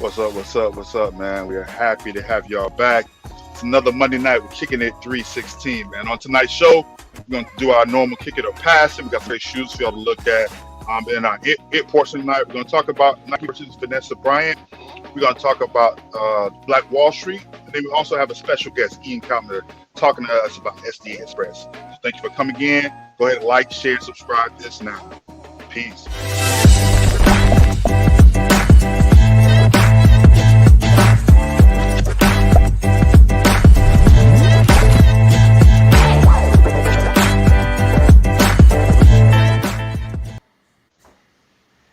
What's up? What's up? What's up, man? We are happy to have y'all back. It's another Monday night. We're kicking it 316, man. On tonight's show, we're going to do our normal kick it or pass it. We got great shoes for y'all to look at. In our it portion tonight, we're going to talk about Nike versus Vanessa Bryant. We're going to talk about Black Wall Street. And then we also have a special guest, Ian Callender, talking to us about SDA Express. So thank you for coming in. Go ahead and like, share, subscribe this now. Peace.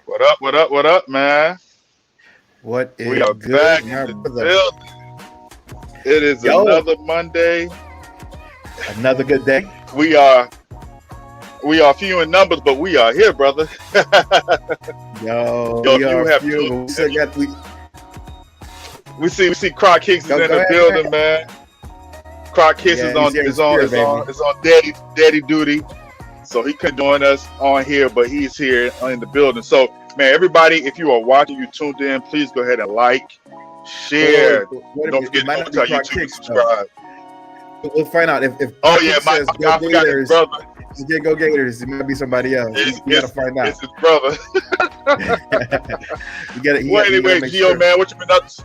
What up? What up? What up, man? What is we are good, back in the building. It is another Monday. Another good day. We are few in numbers, but we are here, brother. Yo, we have few. We see Croc Hicks is in the building, man. Croc Hicks is on daddy duty. So he couldn't join us on here, but he's here in the building. So, man, everybody, if you are watching, you tuned in, please go ahead and like, share. Don't forget to tell YouTube to subscribe. We'll find out if I forgot his brother. Go Gators. It might be somebody else. We gotta find out. It's his brother. Anyway, Gio, man, what you been up to?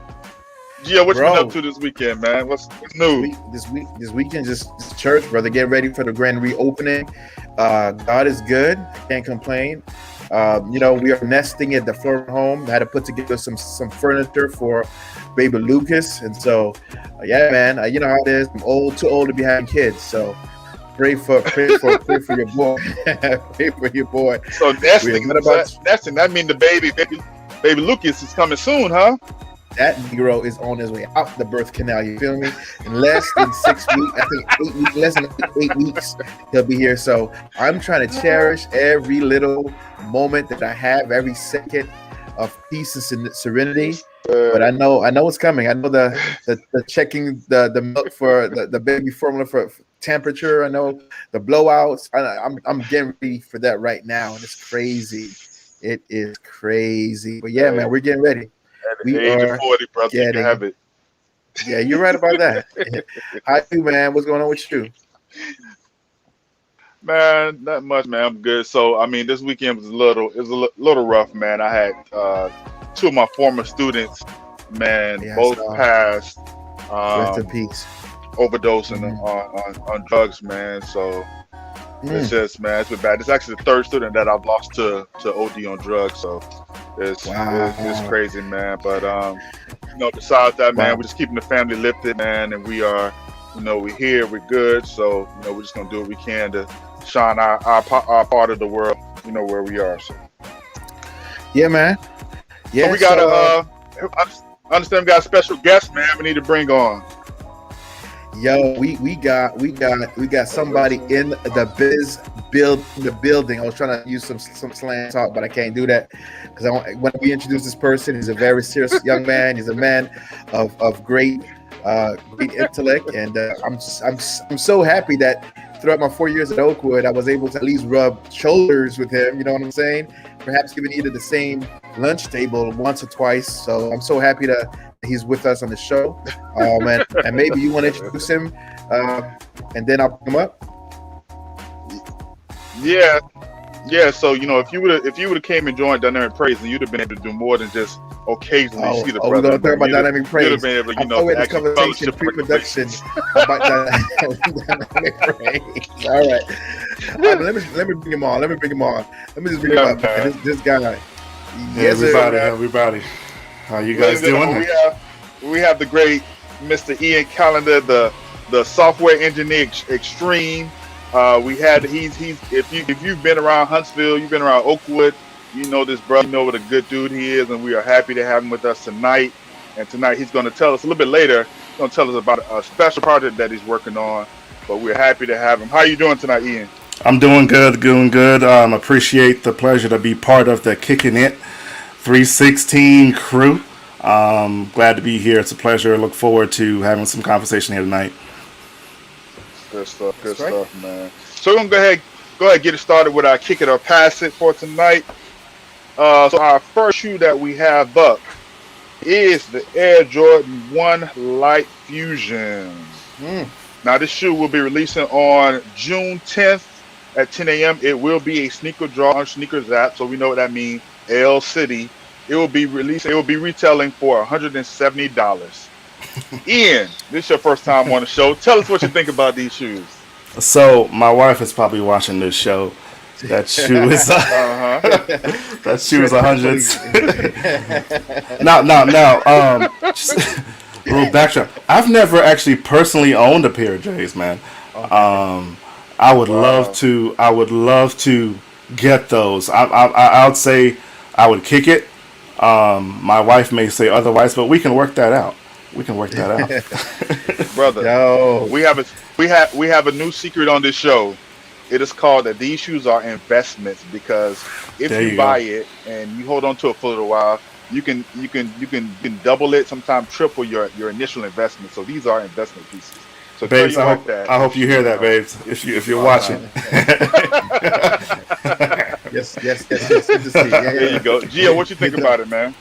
Gio, what you been up to this weekend, man? What's new? This weekend, just church, brother. Get ready for the grand reopening. God is good. Can't complain. We are nesting at the Florida home. Had to put together some furniture for baby Lucas, and so yeah, man. You know how it is. I'm too old to be having kids, so pray for your boy. Pray for your boy. So nesting. That means the baby Lucas is coming soon, huh? That Negro is on his way out the birth canal. You feel me? In less than 6 weeks, I think less than 8 weeks, he'll be here. So I'm trying to cherish every little moment that I have, every second of peace and serenity. But I know it's coming. I know the checking the milk for the baby formula for temperature. I know the blowouts. I'm getting ready for that right now, and it's crazy. It is crazy. But yeah, man, we're getting ready. At the age of 40, brother, you can have it. Yeah, you're right about that. How you, man? What's going on with you? Man, not much, man. I'm good. So, I mean, this weekend was a little rough, man. I had two of my former students, man, both passed. Rest in peace. Overdosing on drugs, man. So it's just, man, it's been bad. It's actually the third student that I've lost to OD on drugs. So it's crazy, man. But besides that, man, we're just keeping the family lifted, man, and we are, we're here, we're good. So we're just gonna do what we can to shine our part of the world, where we are. So yeah, man. Yeah. So we got I understand we got a special guest, man. We need to bring on. Yo, we got somebody in the building. I was trying to use some slang talk, but I can't do that because when we introduce this person, he's a very serious young man. He's a man of great intellect, and I'm so happy that throughout my 4 years at Oakwood, I was able to at least rub shoulders with him. You know what I'm saying? Perhaps even either the same lunch table once or twice. So I'm so happy that he's with us on the show. And maybe you want to introduce him, and then I'll pick him up. Yeah. So if you would have came and joined Dynamic Praise, then you'd have been able to do more than just occasionally see the brother. We're gonna talk about Dynamic Praise. You'd have been able to, this conversation pre-production about Dynamic Praise. All right, let me bring him on. Let me just bring him up. This guy. Yes, everybody. How you guys doing? We have the great Mr. Ian Callender, the software engineer extreme. If you've been around Huntsville, you've been around Oakwood, you know this brother, you know what a good dude he is, and we are happy to have him with us tonight. And tonight he's going to tell us a little bit later. He's going to tell us about a special project that he's working on. But we're happy to have him. How you doing tonight, Ian? I'm doing good. Appreciate the pleasure to be part of the Kickin'It 316 crew. Glad to be here. It's a pleasure. Look forward to having some conversation here tonight. Good stuff, man. So we're gonna go ahead, get it started with our kick it or pass it for tonight. So our first shoe that we have up is the Air Jordan 1 Light Fusion. Mm. Now, this shoe will be releasing on June 10th at 10 a.m. It will be a sneaker draw on Sneakers app, so we know what that means. L City. It will be released. It will be retailing for $170. Ian, this is your first time on the show. Tell us what you think about these shoes. So my wife is probably watching this show. That shoe is Uh huh. that shoe is 100. Now. Just a little backtrack. I've never actually personally owned a pair of J's, man. I would love Wow. to. I would love to get those. I would say I would kick it. My wife may say otherwise, but we can work that out. We can work that out. Brother, Yo, we have a we have a new secret on this show. It is called that these shoes are investments because if There you you buy go, it and you hold on to it for a little while, you can double it, sometimes triple your initial investment. So these are investment pieces. So tell babes. your wife that I if hope you she hear that, babes. If you're uh-huh. watching. yes. Good to see. Yeah, There you yeah. go. Gio, what you think Get the about it, man?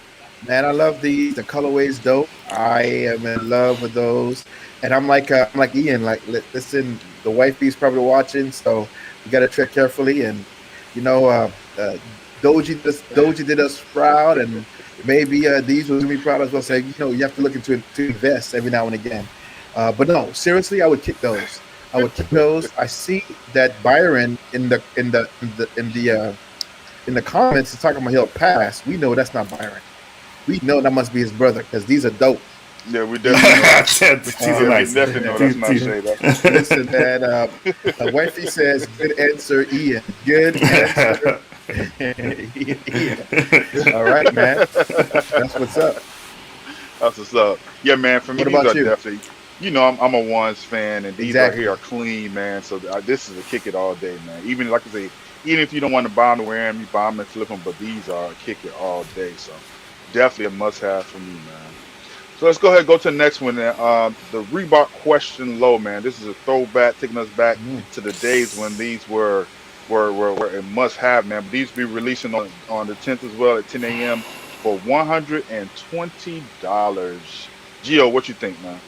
man. I love these. The colorways dope. I am in love with those. And I'm like Ian. Like, listen, the wifey's probably watching, so you got to tread carefully. And you know, uh, Doji did us proud, and maybe these will do me proud as well. Say, you know, you have to look into to invest every now and again. But no, seriously, I would kick those. I would kick those. I see that Byron in the comments is talking about he'll pass. We know that's not Byron. We know that must be his brother because these are dope. Yeah, we These definitely know. These are Yeah, we nice. definitely know that's not Shay. That's for sure. listen, man. Wifey says, "Good answer, Ian. Good answer, Ian." All right, man. That's what's up. That's what's up. Yeah, man. For me, What these about are you? definitely. I'm a ones fan, and these right here Exactly. are clean, man. So this is a kick it all day, man. Even like I say, even if you don't want to buy them to wear them, you buy them and flip them. But these are a kick it all day. So definitely a must have for me, man. So let's go ahead and go to the next one. The Reebok question low, man. This is a throwback, taking us back Mm. to the days when these were a must have, man. But these will be releasing on the 10th as well at 10 a.m. for $120. Gio, what you think, man?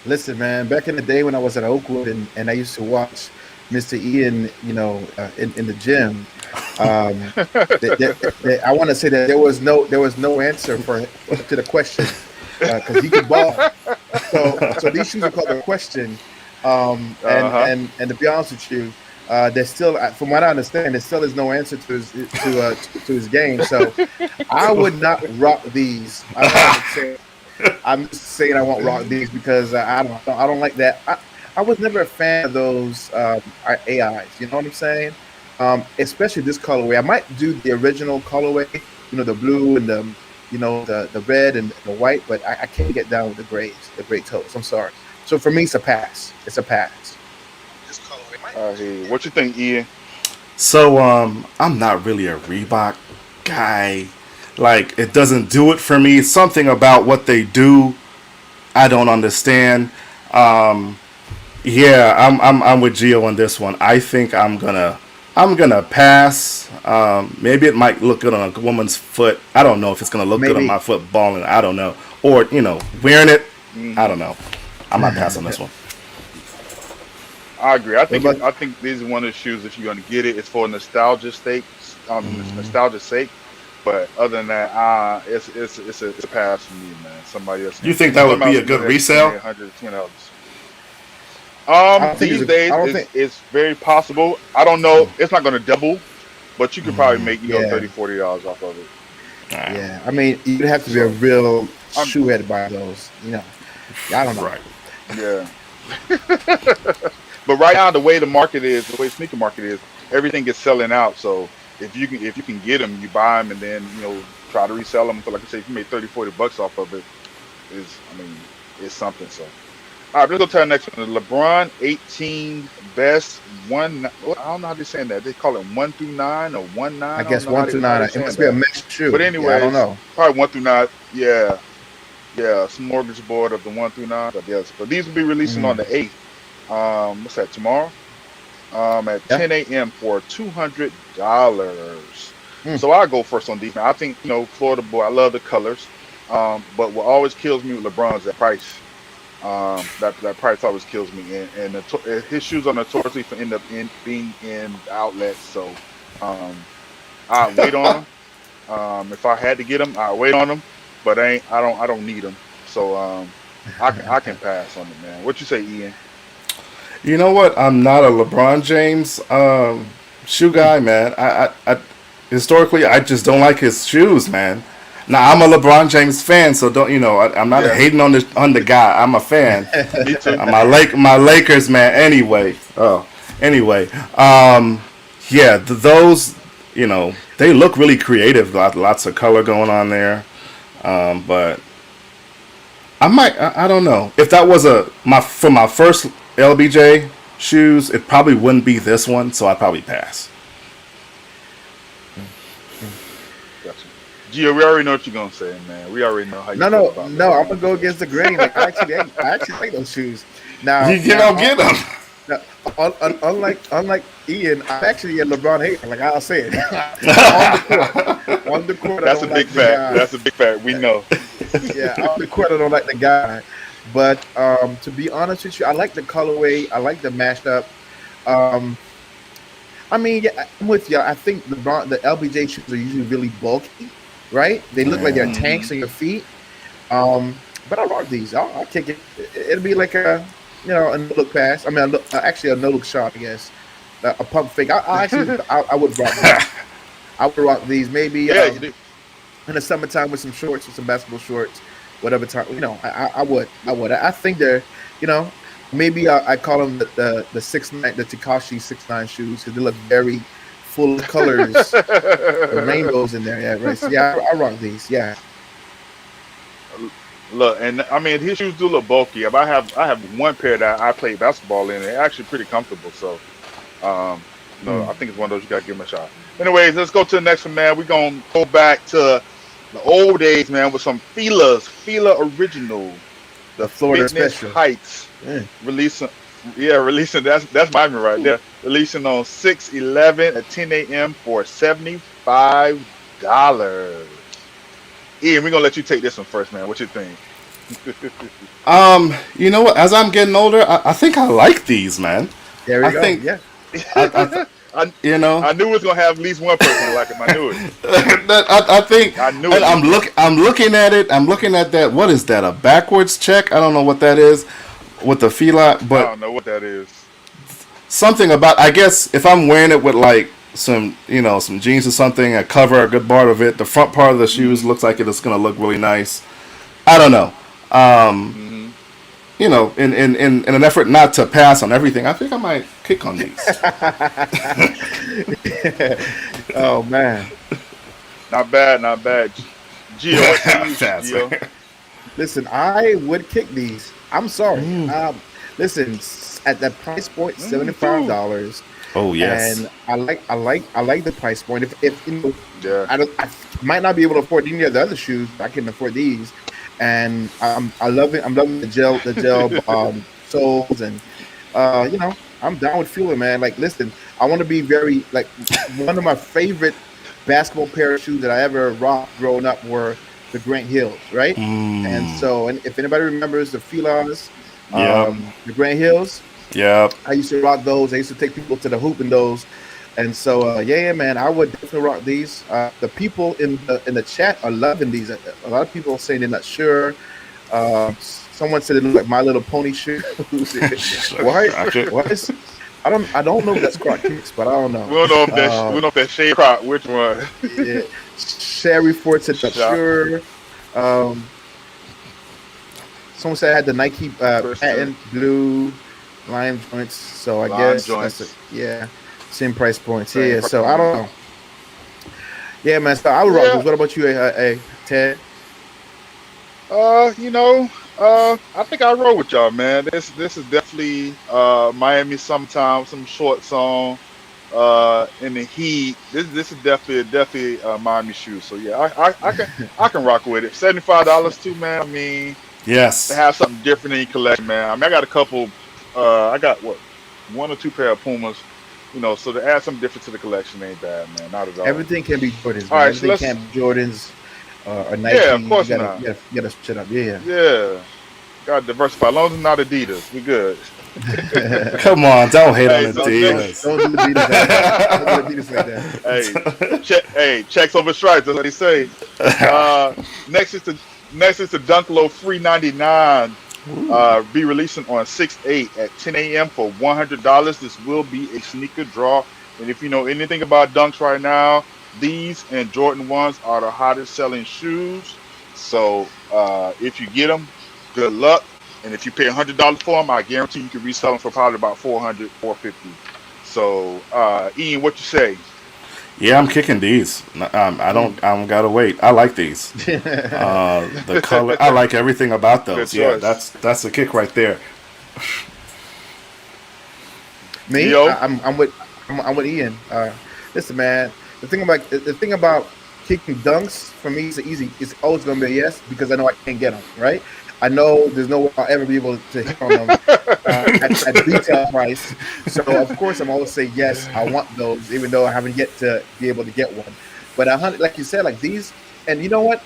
Listen, man. Back in the day when I was at Oakwood and I used to watch Mr. Ian, you know, in the gym. Um, I want to say that there was no answer for to the question because he could ball. So these shoes are called the question. Uh huh. And to be honest with you, there's still, from what I understand, there still is no answer to his game. So I would not rock these. I'm just saying I won't rock these because I don't like that. I was never a fan of those AIs. You know what I'm saying? Especially this colorway. I might do the original colorway. You know, the blue and the red and the white, but I can't get down with the gray toes. I'm sorry. So for me, it's a pass. It's a pass. This colorway might I hear you. What you think, Ian? So I'm not really a Reebok guy. Like it doesn't do it for me. Something about what they do, I don't understand. Um, yeah, I'm with Gio on this one. I think I'm gonna pass. Maybe it might look good on a woman's foot. I don't know if it's gonna look good on maybe. my foot balling. I don't know. Or wearing it. I Hmm. don't know. I might pass on this one. I agree. I What think about I think these are one of the shoes. If you're gonna get it, it's for nostalgia sake. Nostalgia sake. But other than that, it's a pass for me, man. Somebody else You can think that would somebody be else a can go good ahead and spend resale? their $120. I don't think it's These a. days I don't think. it's very possible. I don't know. It's not gonna double, but you could probably make Yeah, 30 $40 off of it. Alright. yeah. I mean, you'd have to be a So real I'm shoehead to buy those. I don't know. Right. yeah. But right now, the way the market is, the way the sneaker market is, everything is selling out. So if you can get them, you buy them, and then try to resell them for, like I say, if you made 30 $40 off of it, is I mean it's something. So all right, let's go to the next one. The LeBron 18 best one. Well, I don't know how they're saying that. They call it 1 through 9 or 1 9. I I don't guess know how one they through how nine. they It saying must be a that. mixed But shoe. Yeah, I don't anyways, know. probably 1 through 9. Yeah, yeah, smorgasbord of the 1 through 9. But yes, but these will be releasing on Mm, the 8th. What's that, tomorrow? At yeah. 10 a.m. for $200. Mm, So I'll go first on defense. I think, Florida boy, I love the colors. But what always kills me with LeBron's that price. That price always kills me, and his shoes are notoriously for end up being in outlets. So I wait on them. If I had to get them, I wait on them. But I don't need them. So I can pass on it, man. What you say, Ian? You know what? I'm not a LeBron James shoe guy, man. I historically I just don't like his shoes, man. Now I'm a LeBron James fan, so don't I'm not Yeah, hating on the guy. I'm a fan. me too. My Lakers man. Anyway, yeah, those they look really creative. Lots of color going on there, but I don't know if that was for my first LBJ shoes. It probably wouldn't be this one, so I'd probably pass. Gotcha. Gio, we already know what you're gonna say, man. We already know how you No, feel no, about no. I'm LeBron gonna go James. against the grain. Like I actually like those shoes. Now, You don't get them. now, unlike Ian, I'm actually a LeBron hater. Like I'll say it on the court, I That's a don't big like the fact. guy. That's a big fact. We know. Yeah, on the court, I don't like the guy. But to be honest with you, I like the colorway. I like the mashup. Um, I mean, yeah, I'm with you. I think the LBJ shoes are usually really bulky, right? They look like they're Yeah. tanks Hmm. on your feet. But I rock these. I'll kick it. It'll be like a no look pass. I mean, actually a no look shot, I guess. A pump fake. I would rock these. I would rock these. Maybe Yeah, you do. in the summertime with some shorts, with some basketball shorts, whatever time. I would. I think they're, you know, maybe I call them the 6'9", the Takashi 6'9" shoes because they look very full of colors, the rainbows in there. Yeah, right. So yeah, I rock these. Yeah. Look, and I mean his shoes do look bulky. But I have one pair that I play basketball in. They're actually pretty comfortable. So Mm. I think it's one of those you gotta give them a shot. Anyways, let's go to the next one, man. We're gonna go back to the old days, man, with some Fila Original, The the Florida Fitness special. Heights Yeah. releasing. Yeah, releasing. That's my man right there. Releasing on 6/11 at 10 a.m. for $75. Ian, we're gonna let you take this one first, man. What you think? You know what? As I'm getting older, I think I like these, man. There we I go. think Yeah. I I you know I knew it was gonna have at least one person to like him. I knew it. I think I knew and it. I'm looking at it. I'm looking at that. What is that? A backwards check? I don't know what that is with the fila, I but don't know what that is. something about. I guess if I'm wearing it with like some jeans or something, I cover a good part of it. The front part of the shoes looks like it's gonna look really nice. I don't know. Um, Hmm. in an effort not to pass on everything, I think I might kick on these. Oh man. Not bad, not bad. Gio, what say you, Fast, Gio? man. Listen, I would kick these. I'm sorry. Mm. Listen, at that price point, Too. $75, Oh yes. and I like the price point. If Yeah. I might not be able to afford any of the other shoes, but I can afford these, and I love it. I'm loving the gel soles, and I'm down with feeling, man. Like, listen, I want to be very like one of my favorite basketball pair of shoes that I ever rocked growing up were the Grant Hills, right? And Mm. so, and if anybody remembers the Filas, Yep. the Grant Hills, Yep. I used to rock those. I used to take people to the hoop in those. And so, yeah, man, I would definitely rock these. The people in the chat are loving these. A lot of people are saying they're not sure. Someone said it looked like My Little Pony shoes. Why? Gotcha. What is? I don't know if that's Croc Kicks, but I don't know. We don't know if we Um, don't know if that shade crop. Which one? yeah. Sherry Ford said not Shop. sure. Um, Someone said I had the Nike Person. patent blue lime joints. So I Lime guess joints. that's it. Yeah, same price points. Same Yeah, price so I point. don't know. Yeah, man. So I would rock Yeah. those. What about you, Ted? You know, I think I roll with y'all, man. This is definitely Miami summertime, some shorts on. In the heat. This is definitely Miami shoes. So yeah, I can rock with it. $75 too, man. I mean, to Yes. have something different in your collection, man. I mean, I got a couple. I got what, one or two pair of Pumas. So to add something different to the collection ain't bad, man. Not at all. Everything can be Jordans, All man. right, so Everything let's. can be Jordans. or Yeah, Nike. of course You not. gotta switch it up. Yeah. Yeah, gotta diversify. As long as it's not Adidas, we good. Come on, don't hate on Hey, so Don't next, Adidas. don't do Adidas like that. Don't do Adidas like that. checks over stripes. That's what they say. Uh, next is the Dunk Low Free 99. Be releasing on 6/8 at 10 a.m. for $100. This will be a sneaker draw. And if you know anything about Dunks right now, these and Jordan 1s are the hottest selling shoes. So if you get them, good luck. And if you pay $100 for them, I guarantee you can resell them for probably about 400, 450. So Ian, what you say? Yeah, I'm kicking these. I don't gotta wait. I like these. The color, I like everything about Good those. Yeah, choice. that's a kick right there. Me, Yo, I'm with Ian. Listen, man. The thing about kicking dunks for me is easy. It's always gonna be a yes because I know I can't get them right. I know there's no way I'll ever be able to hit on them at retail price. So of course I'm always say yes. I want those, even though I haven't yet to be able to get one. But 100, like you said, like these, and you know what?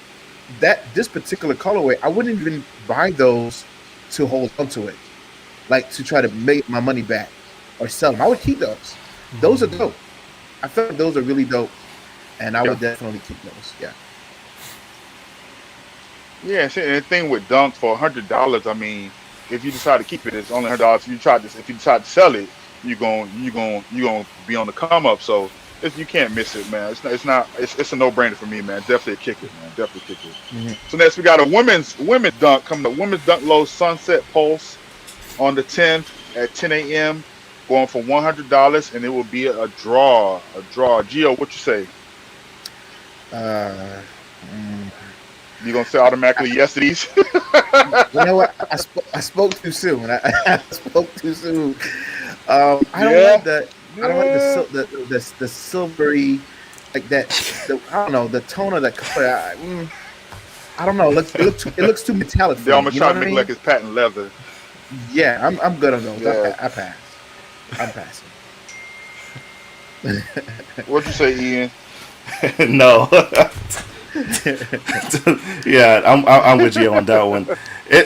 This particular colorway, I wouldn't even buy those to hold onto it, like to try to make my money back or sell them. I would keep those. Those are dope. I feel like those are really dope, and I yeah, would definitely keep those. Yeah. yeah. See, and the thing with Dunks for $100, I mean, if you decide to keep it, it's only $100. If you decide to sell it, you're gonna be on the come up. So you can't miss it, man. It's a no brainer for me, man. Definitely a kick it, man. Definitely kick it. Mhm. So next we got a women's dunk coming up. Women's dunk low Sunset Pulse on the 10th at 10 a.m. going for $100, and it will be a draw. A draw. Gio, what you say? Uh, mm, You gonna say automatically yes to these? you know what? I spoke too soon. I spoke too soon. I don't like Yeah, the I don't like yeah. the silvery, like that. I don't know the tone of the color. I don't know. It looks too metallic They for me. almost You know try what to I make it mean? like it's patent leather. Yeah, I'm good on those. Yeah. I pass. I'm passing. What you say, Ian? No. Yeah, I'm with you on that one.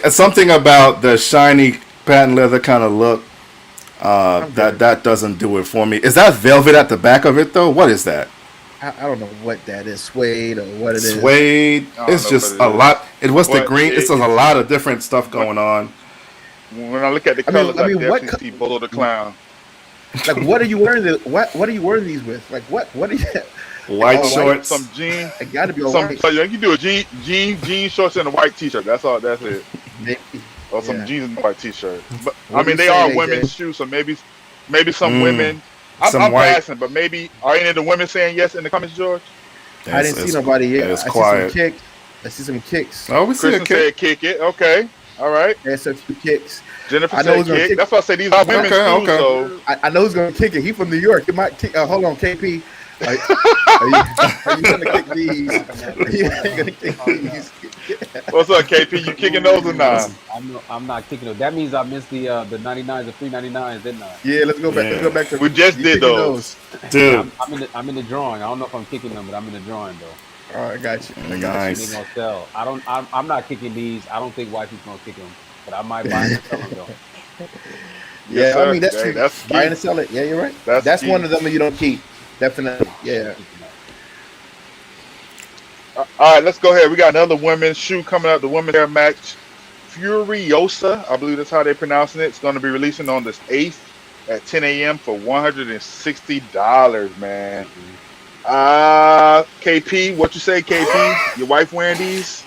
Something about the shiny patent leather kind of look I'm that good. that doesn't do it for me. Is that velvet at the back of it though? What is that? I don't know what that is, suede or what it is. Suede. I don't It's know what just it a is, lot. It was the but green. It's just a lot of different stuff when, going on. when I look at the I mean, colors, I I mean, definitely see Bolo the Clown. like, what are you wearing? What are you wearing these with? Like, what are you? Like White all white? Some shorts. jeans, It got to be all some white. so you can do a jean shorts and a white t-shirt. That's all. That's it. Maybe. Or some Yeah. jeans and a white t-shirt. But I What are mean, you they saying, are AJ? women's shoes, so maybe some Mm, women. some I'm white. passing, but maybe are any of the women saying yes in the comments, George? I It's didn't see it's nobody yet. it's I see some quiet. kicks. I see some kicks. Oh, we see a Kristen kick. said kick it. Okay, all right. There's a few kicks. Jennifer I know said who's gonna kick. kick. That's why I say these are women's Okay, shoes. okay. So I know who's gonna kick it. He from New York. He might kick. Hold on, KP. Are, are you are you gonna kick these? Are you gonna kick these? what's up, KP? You kicking those or not? I'm not kicking it. That means I missed the 99s, the free 99s, didn't I? Yeah, let's go back. Let's Yeah, go back to We just you did kicking those. those. Yeah, dude. I'm in the drawing. I don't know if I'm kicking them, but I'm in the drawing though. All right, I got you. I got you. They Nice. gonna sell. I'm not kicking these. I don't think wifey's gonna kick them, but I might buy them and sell them though. Yes, Yeah, I sir. mean that's Hey, true. that's Buy key. and sell it. Yeah, you're right. That's That's one key. of them that you don't keep. Definitely. I Yeah. ain't kicking that. All right, let's go ahead. We got another women's shoe coming out. The women's Air Max Furiosa, I believe that's how they're pronouncing it. It's going to be releasing on this 8th at 10 a.m. for $160, man. Mm-mm. KP, what you say, KP? Your wife wearing these?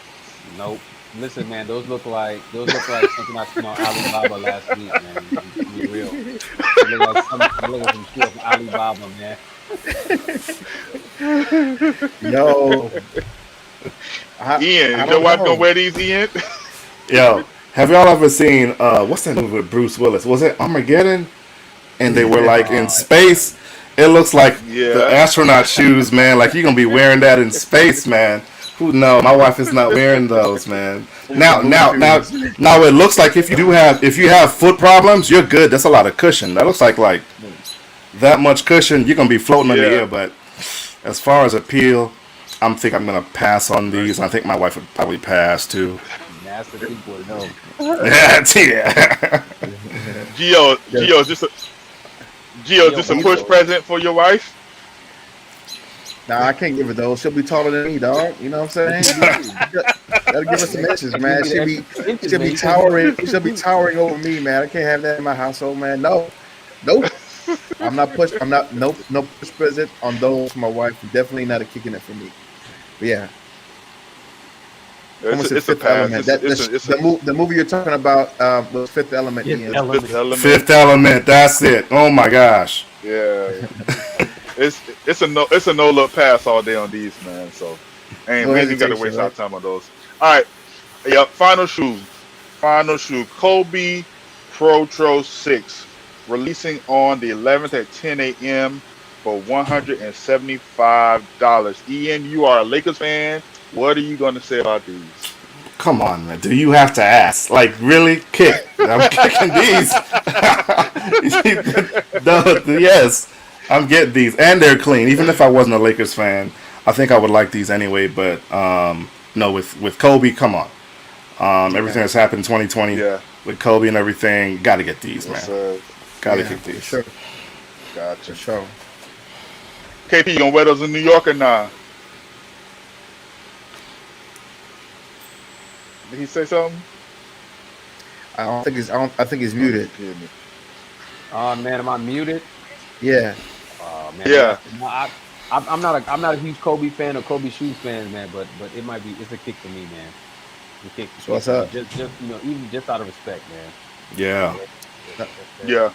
Nope. Listen, man, those look like something I seen on Alibaba last week, man. To be real, they look like some shit from Alibaba, man. Yo, Ian, I is your don't wife gonna know. wear these, Ian? Yo, have y'all ever seen what's that movie with Bruce Willis? Was it Armageddon? And they were like in Uh, space. It looks like the Yeah. astronaut shoes, man. Like you're gonna be wearing that in space, man. Who no, my wife is not wearing those, man. The Now, movie now, now, Furious. now it looks like if you have foot problems, you're good. That's a lot of cushion. That looks like that much cushion, you're gonna be floating in the Yeah. air. But as far as appeal, I'm gonna pass on these. I think my wife would probably pass too. Master 2.0. Yeah. Gio, Yeah. Gio, is Yo, this a but push present for your wife? Nah, I can't give her those. She'll be taller than me, dog. You know what I'm what you saying? mean? Gotta give her some inches, They man. give you the extra inches, She'll man. be You can't towering. She'll be towering over me, man. I can't have that in my household, man. No, nope. I'm not push. I'm not. Nope. No push present on those for my wife. Definitely not a kicking it for me. But yeah, It's almost a, said it's a Fifth pass. Element. That It's a the movie you're talking about was Fifth Element. Fifth Ian. it's Fifth Element. Element. Fifth Element. That's it. Oh my gosh. Yeah, it's a no look pass all day on these, man. So, and No we ain't even got to hesitation, waste our right? time on those. All right, yep. Final shoe. Kobe Protro 6, releasing on the 11th at 10 a.m. for $175. Ian, you are a Lakers fan. What are you going to say about these? Come on, man. Do you have to ask? Like, really? Kick. I'm kicking these. No, yes. I'm getting these. And they're clean. Even if I wasn't a Lakers fan, I think I would like these anyway. But, no, with Kobe, come on. Everything Yeah, that's happened in 2020 Yeah, with Kobe and everything, got to get these, yes, man. sir. Got to yeah, kick for these. sure, Gotcha. for sure. KP, you gonna wear those in New York or nah? Did he say something? I don't think he's. I think he's Oh, muted. forgive me. Oh man, am I muted? Yeah. Oh man, Yeah. no, I'm not a huge Kobe fan or Kobe shoes fan, man. But it might be it's a kick for me, man. It's a So kick what's for me. up? Just even just out of respect, man. Yeah. That's Yeah.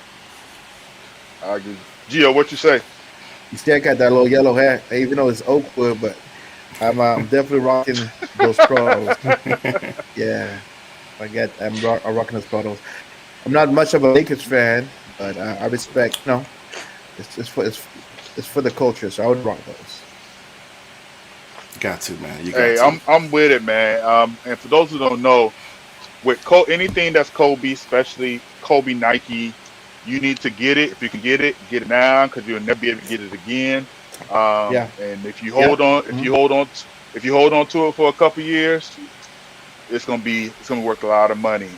I agree. Gio, what you say? You still got that little yellow hat, even though it's Oakwood, but I'm definitely rocking those pros. Yeah, I'm rocking those pros. I'm not much of a Lakers fan, but I respect. It's for the culture, so I would rock those. Got to, man. You got Hey, to. I'm with it, man. And for those who don't know, with anything that's Kobe, especially Kobe Nike, you need to get it. If you can get it now, because you'll never be able to get it again. Yeah, And if you yeah, hold on, mhm. if you hold on to it for a couple years, it's gonna be worth a lot of money.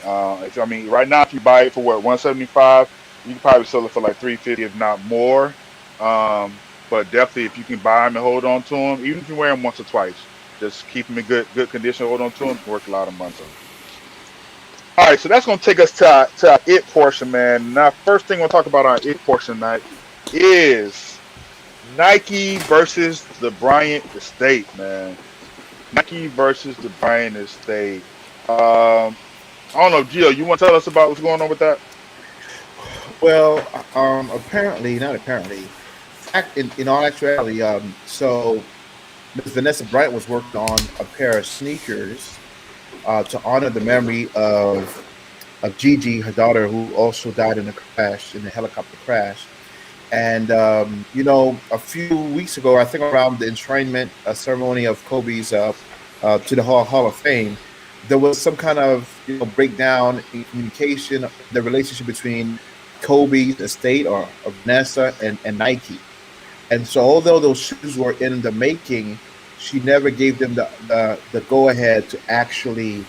If I mean, right now, if you buy it for what 175, you can probably sell it for like 350, if not more. But definitely, if you can buy them and hold on to them, even if you wear them once or twice, just keep them in good condition. Hold on to them, worth a lot of money. All right, so that's gonna take us to our it portion, man. Now, first thing we'll talk about our it portion tonight is Nike versus the Bryant Estate, man. Nike versus the Bryant Estate. I don't know, Gio, you want to tell us about what's going on with that? Well, apparently, not apparently. In all actuality, so Miss Vanessa Bryant was working on a pair of sneakers to honor the memory of Gigi, her daughter, who also died in a helicopter crash. And a few weeks ago, I think around the enshrinement ceremony of Kobe's to the Hall of Fame, there was some kind of breakdown in communication, the relationship between Kobe's estate or Vanessa and Nike. And so, although those shoes were in the making, she never gave them the go ahead to actually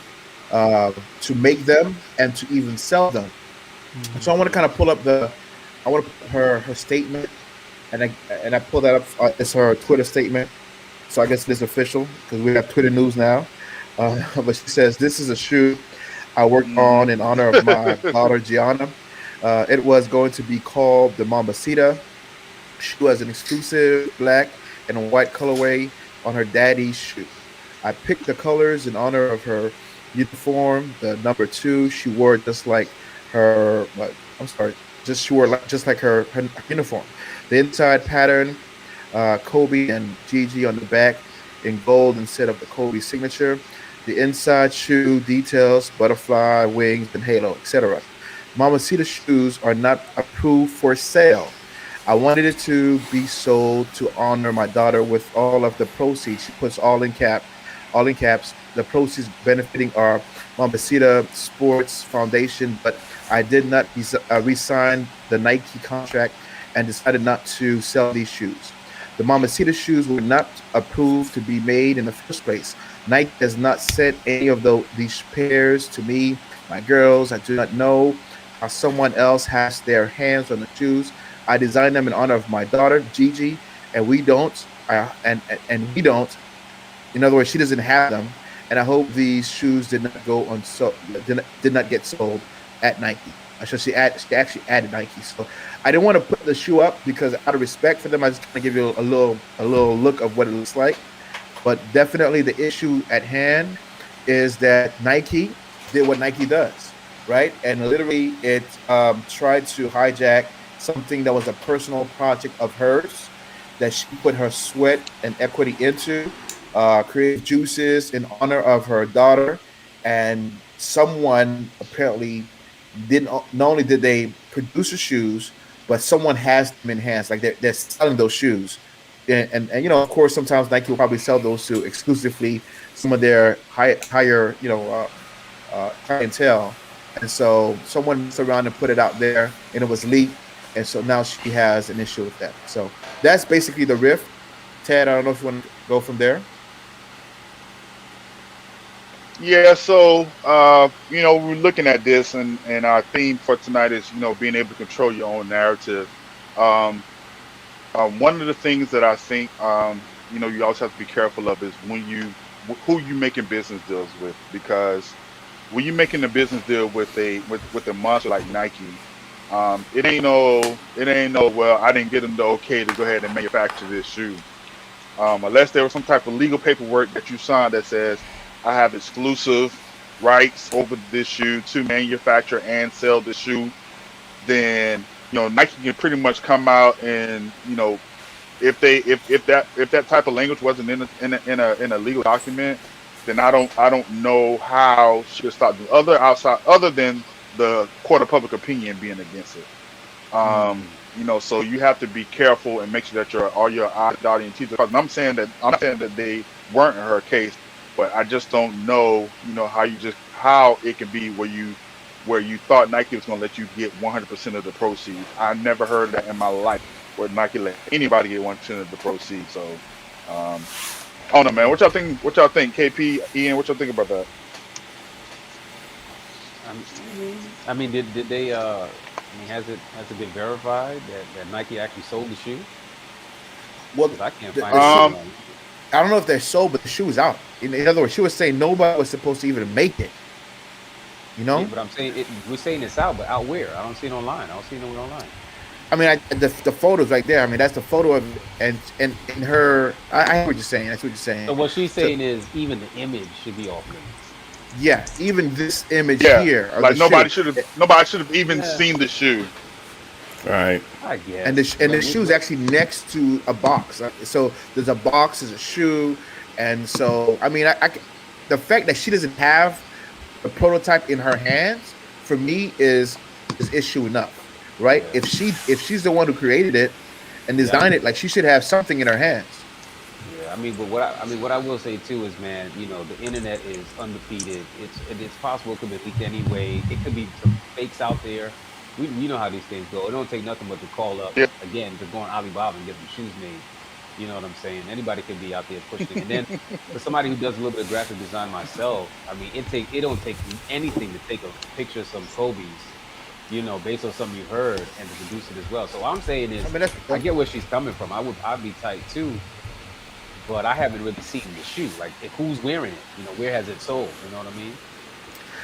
to make them and to even sell them. So I want to kind of pull up I want to put her statement, and I pull that up. It's her Twitter statement. So I guess it is official because we have Twitter news now. But she says, "This is a shoe I worked Hmm. on in honor of my daughter Gianna. It was going to be called the Mambasita. She was an exclusive black and white colorway on her daddy's shoe. I picked the colors in honor of her uniform. The number two she wore just like her. I'm sorry, just she wore just like her uniform. The inside pattern, Kobe and Gigi on the back in gold instead of the Kobe signature. The inside shoe details, butterfly wings and halo, etc. Mamacita shoes are not approved for sale. I wanted it to be sold to honor my daughter with all of the proceeds. She puts all in caps. The proceeds benefiting our Mambasita Sports Foundation, but I did not resign the Nike contract and decided not to sell these shoes. The Mamacita shoes were not approved to be made in the first place. Nike has not sent any of these pairs to me. My girls, I do not know how someone else has their hands on the shoes. I designed them in honor of my daughter, Gigi, and we don't. And we don't. In other words, she doesn't have them, and I hope these shoes did not go on did not get sold at Nike. So she actually added Nike. So I didn't want to put the shoe up because out of respect for them, I just kind of give you a little look of what it looks like. But definitely the issue at hand is that Nike did what Nike does, right? And literally it tried to hijack something that was a personal project of hers that she put her sweat and equity into, creative juices in honor of her daughter. And someone apparently didn't, not only did they produce the shoes, but someone has them in hands. Like they're selling those shoes. And of course, sometimes Nike will probably sell those to exclusively some of their higher, clientele. And so someone messed around and put it out there, and it was leaked. And so now she has an issue with that. So that's basically the riff. Ted, I don't know if you want to go from there. Yeah, so we're looking at this, and our theme for tonight is being able to control your own narrative. Um, One of the things that I think you always have to be careful of is who you making business deals with, because when you're making a business deal with a monster like Nike, it ain't no well, I didn't get them the okay to go ahead and manufacture this shoe, unless there was some type of legal paperwork that you signed that says I have exclusive rights over this shoe to manufacture and sell the shoe. Then Nike can pretty much come out and if that type of language wasn't in a legal document, then I don't know how she could stop the other than the court of public opinion being against it. Um, Mm. so you have to be careful and make sure that all your I's dotted and T's are crossed. And I'm saying that they weren't in her case, but I just don't know, how it can be where you thought Nike was going to let you get 100% of the proceeds. I never heard that in my life where Nike let anybody get 1% of the proceeds. So, um, I don't know, man. What y'all think? What y'all think? KP, Ian, what y'all think about that? Um, I mean, did they? Has it been verified that Nike actually sold the shoe? Well, Because I can't the find shoe, anything Um, on it. I don't know if they're sold, but the shoe is out. In other words, she was saying nobody was supposed to even make it. You Yeah, know, but I'm saying we're saying it's out, but out where? I don't see it online. I don't see it nowhere online. I mean, the photos right there. I mean, that's the photo of and in her. I hear what you're saying. That's what you're So saying. what she's So saying is even the image should be off limits. yeah, even this image yeah, here of the like shoe, nobody should have even Yeah, seen the shoe. Right. I and the guess. and the But shoe is actually next to a box. So there's a box, there's a shoe, and so I mean, the fact that she doesn't have the prototype in her hands for me is issue enough, right? yeah, If she's the one who created it and yeah. I designed mean, it, like she should have something in her hands. yeah. I mean, but what I will say too is, man, the internet is undefeated. It's possible it could be leaked anyway. It could be some fakes out there. We know how these things go. It don't take nothing but to call up Yeah, again to go on Alibaba and get some shoes made. You know what I'm saying? Anybody could be out there pushing it. And then for somebody who does a little bit of graphic design myself, I mean, it don't take anything to take a picture of some Kobe's, based on something you heard and to produce it as well. So what I'm saying is, I mean, that's I get where she's coming from. I'd be tight too, but I haven't really seen the shoe. Like, who's wearing it? Where has it sold? You know what I mean?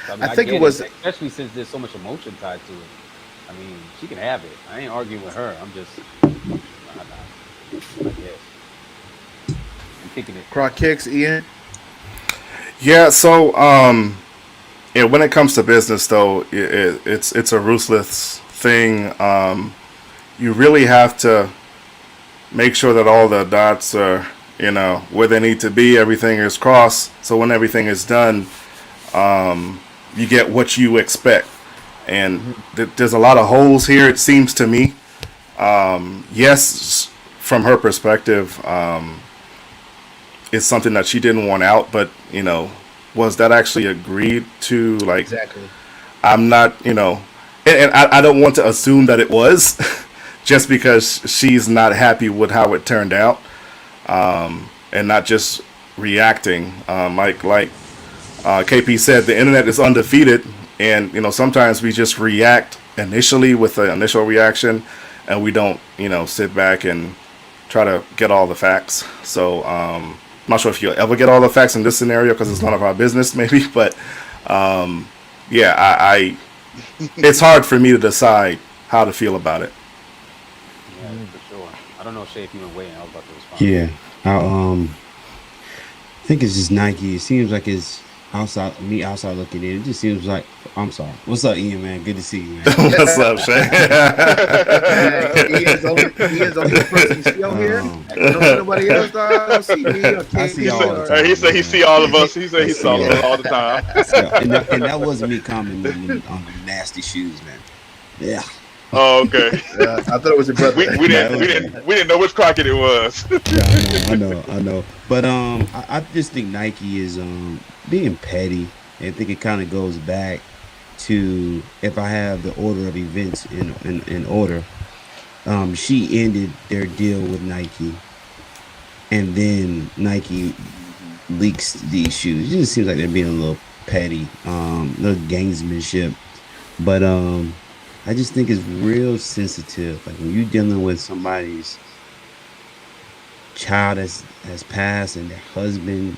So, I mean, I I think it get it, was. especially since there's so much emotion tied to it. I mean, she can have it. I ain't arguing with her. I'm just, I guess, I'm kicking it. Croc kicks, Ian. Yeah. So, yeah, when it comes to business, though, it's a ruthless thing. You really have to make sure that all the dots are, where they need to be. Everything is crossed. So when everything is done, you get what you expect. And Hmm. there's a lot of holes here, it seems to me. Yes, from her perspective, it's something that she didn't want out, but, was that actually agreed to? Like, Exactly. I'm not, and I don't want to assume that it was, just because she's not happy with how it turned out, and not just reacting. Like KP said, the internet is undefeated, and sometimes we just react initially with the initial reaction, and we don't sit back and try to get all the facts. So I'm not sure if you'll ever get all the facts in this scenario because it's none of our business, maybe. But yeah, I it's hard for me to decide how to feel about it. Yeah, for sure. I don't know, Shay, if you went waiting. I was about to respond. Yeah, I think it's just Nike. It seems like it's outside looking in. It just seems like I'm sorry. What's up, Ian? Man, good to see you, man. What's up, Shay? He is the only person you see on here. Don't see nobody else. Don't see me. I see y'all all the time. Hey, he said he see all of us. He said he saw us all the time. And that wasn't me commenting on the nasty shoes, man. Yeah. Oh, okay. I thought it was your brother. We didn't know which Crockett it was. Yeah, I know. But I just think Nike is being petty. I think it kind of goes back to if I have the order of events in order. She ended their deal with Nike, and then Nike leaks these shoes. It just seems like they're being a little petty, little gamesmanship. But I just think it's real sensitive. Like when you're dealing with somebody's child has passed and their husband,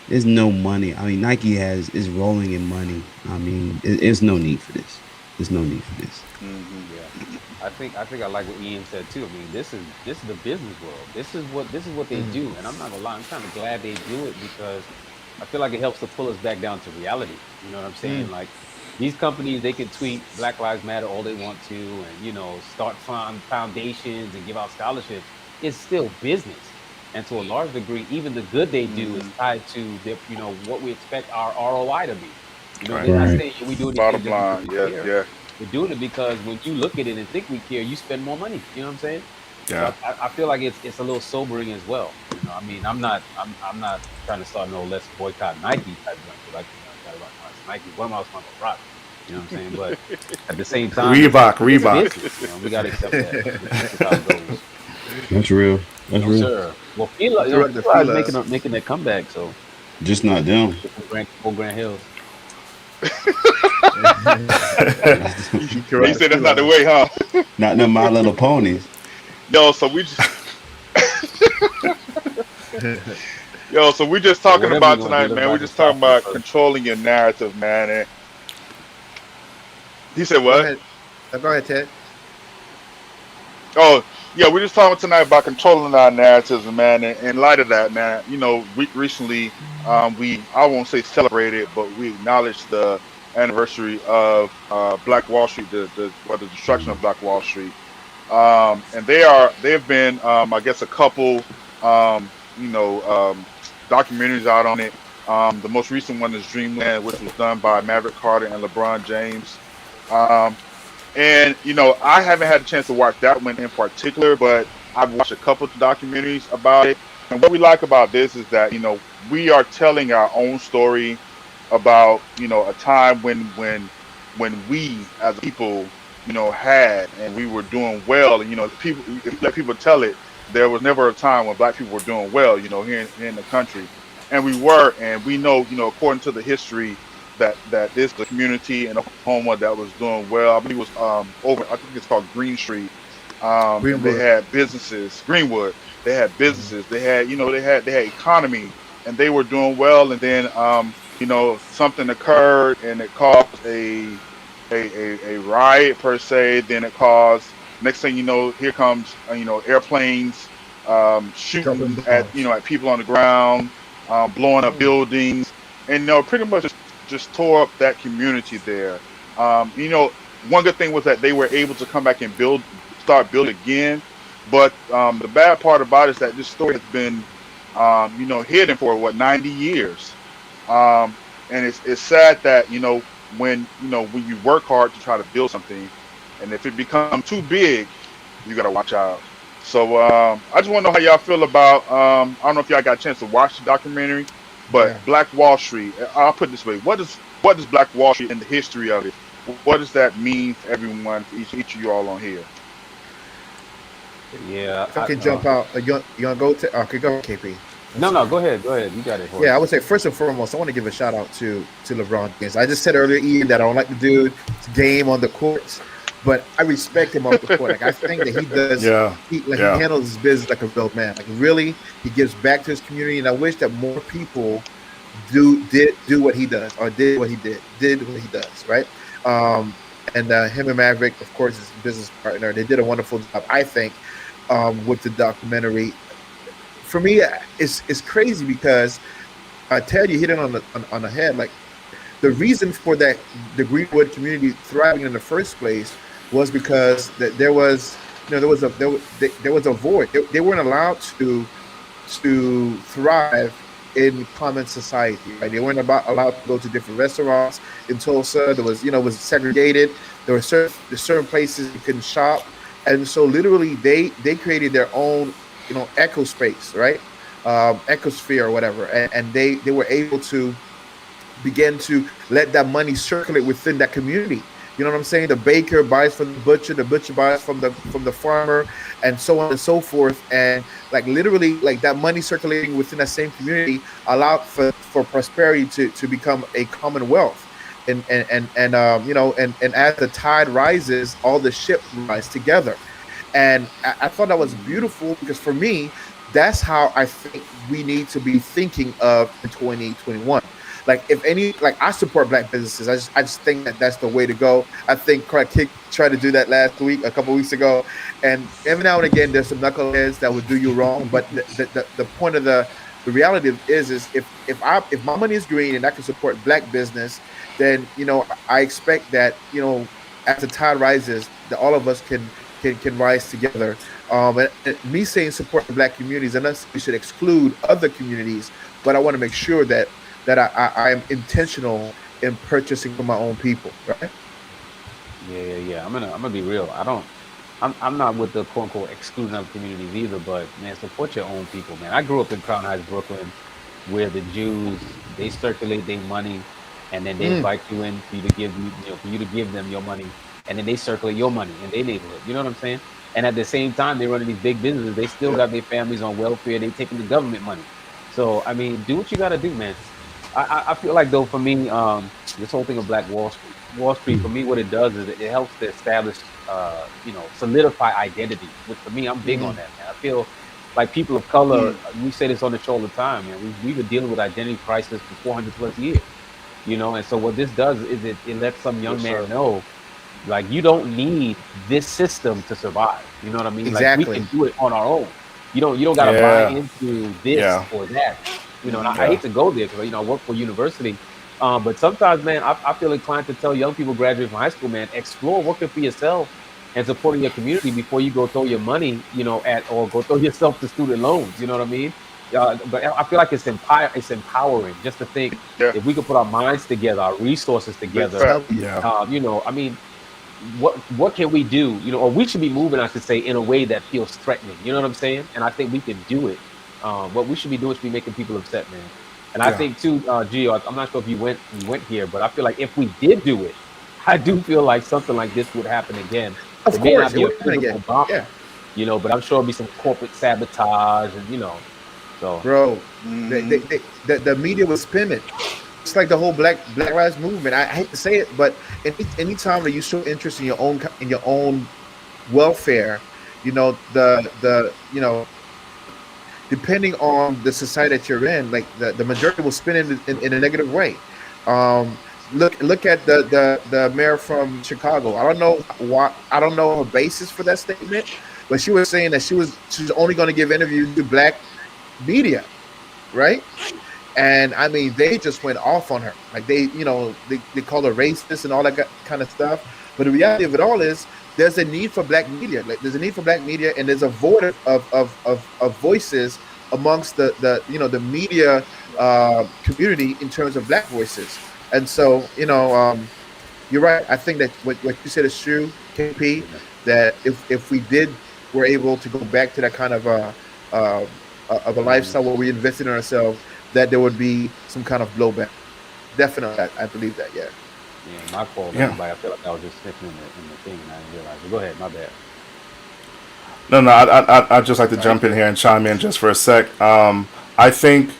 there's no money. I mean, Nike is rolling in money. I mean, there's no need for this. There's no need for this. Mm-hmm, yeah, I think I like what Ian said too. I mean, this is the business world. This is what they do, and I'm not gonna lie. I'm kind of glad they do it because I feel like it helps to pull us back down to reality. You know what I'm saying? Like these companies, they can tweet Black Lives Matter all they want to, and start foundations and give out scholarships. It's still business. And to a large degree, even the good they do is tied to their, what we expect our ROI to be. They're not saying we do it. Bottom line, yeah. We're doing it because when you look at it and think we care, you spend more money. You know what I'm saying? Yeah. So I feel like it's a little sobering as well. I mean, I'm not trying to start no let's boycott Nike type thing. Like, gotta rock Nike. What am I supposed to rock? You know what I'm saying? But at the same time, Reebok. Business, we gotta accept that. That's how it goes. That's real. That's real. Sir. Well, Fila is making that comeback, so just not them. Grand Hills. You said that's not the way, huh? Not them My Little Ponies. Yo, so we just talking about tonight, man. We're just talking about controlling your narrative, man. And he said what? Go ahead, Ted. Oh, yeah, we're just talking tonight about controlling our narratives, man. And in light of that, man, we recently, I won't say celebrated, but we acknowledged the anniversary of Black Wall Street, the destruction of Black Wall Street. And they've been, I guess, a couple, documentaries out on it. The most recent one is Dreamland, which was done by Maverick Carter and LeBron James. And I haven't had a chance to watch that one in particular, but I've watched a couple of documentaries about it. And what we like about this is that we are telling our own story about a time when we as a people had and we were doing well. And people, if you let people tell it, there was never a time when Black people were doing well. Here in the country, and we were, and we know according to the history, that this the community in Oklahoma that was doing well. I believe it was over. I think it's called Green Street. They had businesses. Greenwood. They had businesses. They had they had economy, and they were doing well. And then something occurred, and it caused a riot per se. Then it caused, next thing you know, here comes airplanes shooting at people on the ground, blowing up buildings, and pretty much just tore up that community there. One good thing was that they were able to come back and start building again. But the bad part about it is that this story has been, hidden for 90 years. And it's sad that when you work hard to try to build something, and if it becomes too big, you gotta watch out. So I just want to know how y'all feel about. I don't know if y'all got a chance to watch the documentary. But Black Wall Street, I'll put it this way: what is Black Wall Street and the history of it? What does that mean for everyone, for each of you all on here? Yeah. If I can jump out, you want to go to? Okay, go, KP. No. Go ahead. Go ahead. You got it, Yeah, I horse. would say first and foremost, I want to give a shout out to LeBron James. I just said earlier, Ian, that I don't like the dude's game on the courts, but I respect him off the court. Like I think that he does, Yeah, he yeah, handles his business like a real man. Like really, he gives back to his community, and I wish that more people do what he does or did what he does, right? Um, and him and Maverick, of course, his business partner, they did a wonderful job, I think, with the documentary. For me, it's crazy because I tell you, hit it on the head. Like the reason for that, the Greenwood community thriving in the first place was because that there was, there was a void. They weren't allowed to thrive in common society. Right? They weren't allowed to go to different restaurants in Tulsa. There was, it was segregated. Certain places you couldn't shop, and so literally they created their own, echo space, right? Ecosphere or whatever, and they were able to begin to let that money circulate within that community. You know what I'm saying? The baker buys from the butcher buys from the farmer, and so on and so forth. And like literally, like that money circulating within that same community allowed for prosperity to become a commonwealth. And as the tide rises, all the ship rise together. And I thought that was beautiful because for me, that's how I think we need to be thinking of in 2021. Like if any, like I support black businesses. I just think that that's the way to go. I think Craig Kick tried to do that last week, a couple weeks ago, and every now and again there's some knuckleheads that would do you wrong. But the point of the reality is if my money is green and I can support black business, then I expect that as the tide rises, that all of us can rise together. And me saying support the black communities, unless we should exclude other communities, but I want to make sure that I am intentional in purchasing for my own people, right? Yeah. I'm gonna be real. I'm not with the quote unquote excluding other communities either, but man, support your own people, man. I grew up in Crown Heights, Brooklyn, where the Jews they circulate their money, and then they Mm, invite you in for you to for you to give them your money, and then they circulate your money in their neighborhood. You know what I'm saying? And at the same time, they running these big businesses. They still got their families on welfare. They taking the government money. So I mean, do what you got to do, man. I feel like though for me, this whole thing of Black Wall Street, for me, what it does is it helps to establish, solidify identity. Which for me, I'm big on mm, that, man. I feel like people of color, mm. we say this on the show all the time, man. We've been dealing with identity crisis for 400 plus years, and so what this does is it lets some young Yes, man sir. know, like, you don't need this system to survive. You know what I mean? Like we Exactly. can do it on our own. You don't got to buy yeah, into this yeah, or that. And I yeah. hate to go there because I work for a university. But sometimes, man, I feel inclined to tell young people graduating from high school, man, explore working for yourself and supporting your community before you go throw your money, at or go throw yourself to student loans. You know what I mean? But I feel like it's empowering just to think Yeah, if we could put our minds together, our resources big together. fact. Tell you. Yeah. I mean, what can we do? Or we should be moving, I should say, in a way that feels threatening. You know what I'm saying? And I think we can do it. What we should be doing should be making people upset, man. And I Yeah. think too, Gio, I'm not sure if you went here, but I feel like if we did do it, I do feel like something like this would happen again. Of It may course, not it be a would happen again. physical bombing, Yeah, but I'm sure it'll be some corporate sabotage and so bro. Hmm. The media was spinning. It's like the whole Black Lives Movement. I hate to say it, but anytime that you show interest in your own welfare, depending on the society that you're in, like the majority will spin in a negative way. Um, look at the mayor from Chicago. I don't know why. I don't know her basis for that statement, but she was saying that she's only going to give interviews to black media, right? And I mean, they just went off on her. Like they call her racist and all that kind of stuff. But the reality of it all is there's a need for black media. Like there's a need for black media, and there's a void of voices amongst the media community in terms of black voices. And so you're right. I think that what you said is true, KP. That if we were able to go back to that kind uh, of a mhm. lifestyle where we invested in ourselves, that there would be some kind of blowback. Definitely, I believe that. Yeah. Yeah, my fault, Yeah. everybody. I feel like I was just sniffing in the thing and I didn't realize it. Go ahead, my bad. No, no, I'd just like to jump in here and chime in just for a sec. I think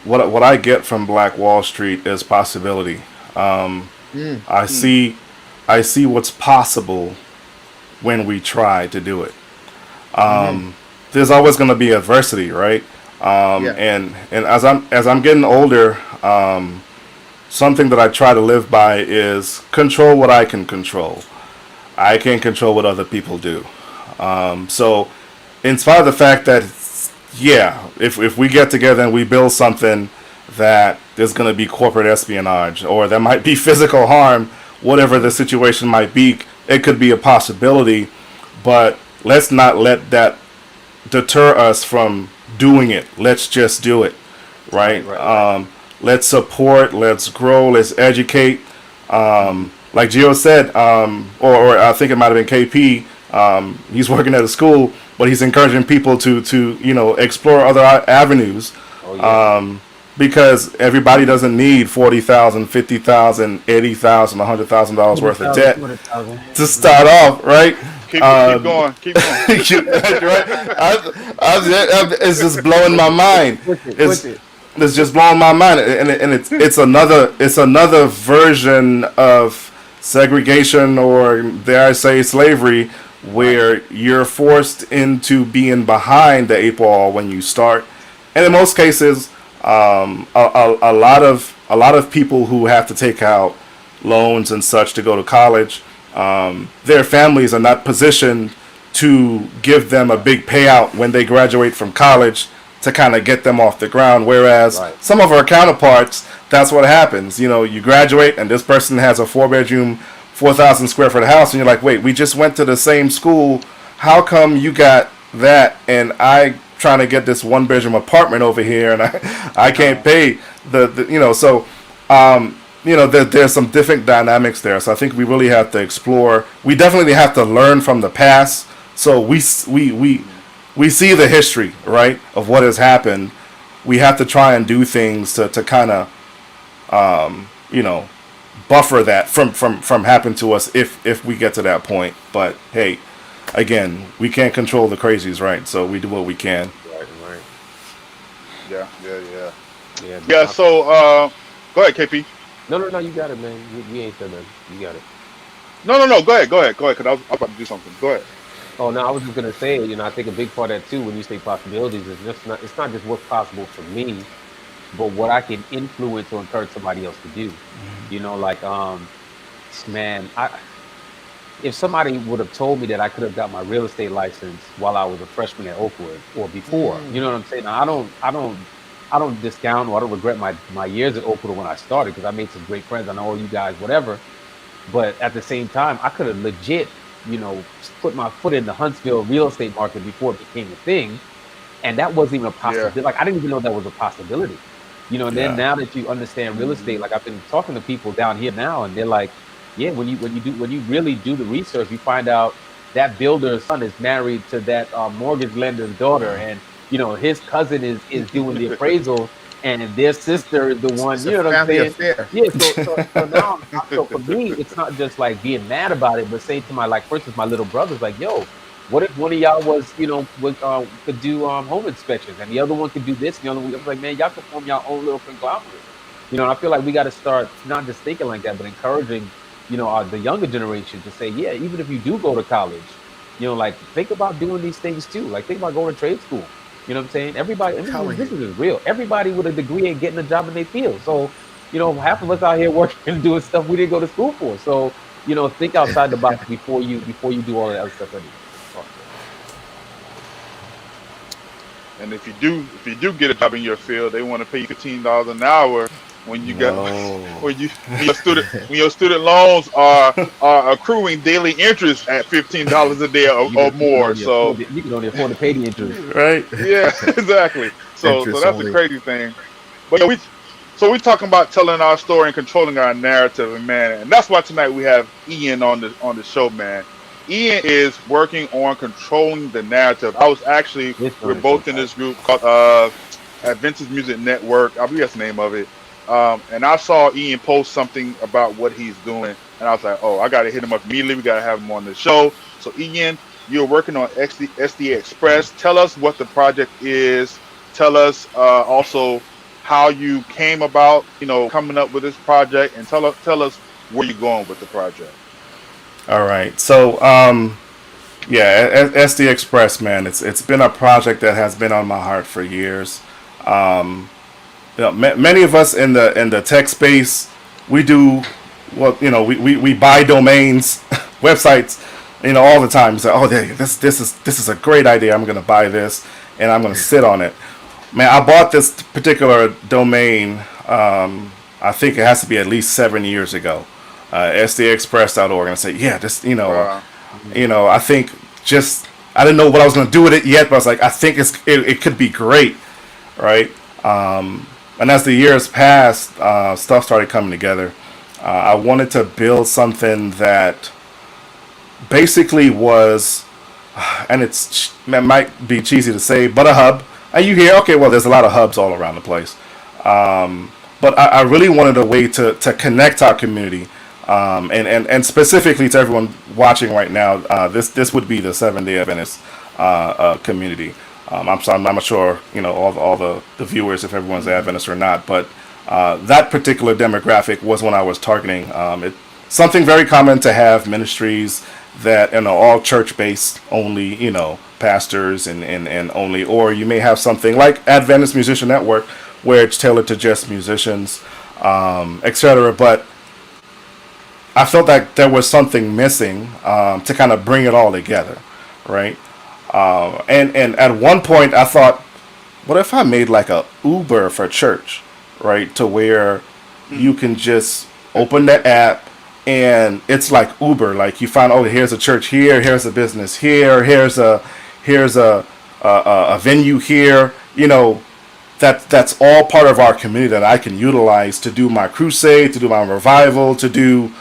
what I get from Black Wall Street is possibility. I see I see what's possible when we try to do it. There's always going to be adversity, right? And as I'm getting older, something that I try to live by is control what I can control. I can't control what other people do. So, in spite of the fact that, yeah, if we get together and we build something that there's going to be corporate espionage or there might be physical harm, whatever the situation might be, it could be a possibility. But let's not let that deter us from doing it. Let's just do it, right? Let's support, let's grow, let's educate. Like Gio said, or I think it might have been KP. He's working at a school, but he's encouraging people to explore other avenues. Because everybody doesn't need $40,000, $50,000, $80,000, $100,000 worth of debt to start off, right? Keep going. Right? It's just blowing my mind. It's just blowing my mind, and it's another version of segregation, or dare I say slavery, where you're forced into being behind the eight ball when you start, and in most cases, a lot of people who have to take out loans and such to go to college, their families are not positioned to give them a big payout when they graduate from college to kind of get them off the ground. Whereas some of our counterparts, that's what happens. You graduate and this person has a 4-bedroom, 4,000 square foot house, and you're like, wait, we just went to the same school. How come you got that and I trying to get this 1-bedroom apartment over here and I can't pay there's some different dynamics there. So I think we really have to explore. We definitely have to learn from the past. So we see the history, right, of what has happened. We have to try and do things to kind of buffer that from happening to us if we get to that point. But hey, again, we can't control the crazies, right? So we do what we can. Right. Yeah. So go ahead, KP. No, you got it, man. We ain't said nothing. You got it. No. Go ahead. Because I was about to do something. Go ahead. Oh no, I was just gonna say, I think a big part of that too, when you say possibilities, is it's not just what's possible for me, but what I can influence or encourage somebody else to do. Man, if somebody would have told me that I could have got my real estate license while I was a freshman at Oakwood or before, you know what I'm saying? Now, I don't discount or I don't regret my years at Oakwood when I started, because I made some great friends. I know all you guys, whatever. But at the same time, I could have legit, put my foot in the Huntsville real estate market before it became a thing. And that wasn't even a possibility. Like, I didn't even know that was a possibility. And then now that you understand real estate, like I've been talking to people down here now, and they're like, yeah, when you really do the research, you find out that builder's son is married to that mortgage lender's daughter, and his cousin is doing the appraisal, and their sister is the one. You know what I'm saying? Affair. Yeah. So now, so for me, it's not just like being mad about it, but saying to for instance, my little brother's like, yo, what if one of y'all could do home inspections, and the other one could do this, and the other one? I was like, man, y'all could form your own little conglomerate. And I feel like we got to start not just thinking like that, but encouraging the younger generation to say, yeah, even if you do go to college, think about doing these things too. Like, think about going to trade school. You know what I'm saying? Everybody, this is real. Everybody with a degree ain't getting a job in their field. So, half of us out here working and doing stuff we didn't go to school for. So, think outside the box before you do all that other stuff anyway. And if you do get a job in your field, they want to pay you $15 an hour when you got when your student loans are accruing daily interest at $15 a day or more. So you can only afford to pay the interest, right? Yeah, exactly. So that's the crazy thing. But we're talking about telling our story and controlling our narrative, and man, and that's why tonight we have Ian on the show, man. Ian is working on controlling the narrative. We're both in this group called Adventist Music Network. I believe that's the name of it. And I saw Ian post something about what he's doing, and I was like, oh, I got to hit him up immediately. We got to have him on the show. So Ian, You're working on SD Express. Tell us what the project is. Tell us also how you came about, coming up with this project, and tell us where you're going with the project. All right. So, yeah, SD Express, man, it's been a project that has been on my heart for years. Um, many of us in the tech space, we do well. We buy domains, websites, all the time. Say, oh, this is a great idea. I'm gonna buy this, and I'm gonna sit on it. Man, I bought this particular domain. I think it has to be at least 7 years ago. SDExpress.org, and I said, yeah, this, Wow. I think just I didn't know what I was going to do with it yet, but I was like, I think it could be great, right? And as the years passed, stuff started coming together. I wanted to build something that basically was, and it might be cheesy to say, but a hub. And you hear, okay, well, there's a lot of hubs all around the place. But I really wanted a way to connect our community, and specifically to everyone watching right now. This would be the Seventh-day Adventist community. I'm not sure, all the viewers, if everyone's Adventist or not, but that particular demographic was when I was targeting. Something very common to have ministries that, all church-based only, pastors and only, or you may have something like Adventist Musician Network, where it's tailored to just musicians, etc. But I felt that there was something missing to kind of bring it all together, right? And at one point I thought, what if I made like a Uber for church, right? To where you can just open the app and it's like Uber. Like you find, oh, here's a church here, here's a business here, here's a venue here, that's all part of our community that I can utilize to do my crusade, to do my revival, to do,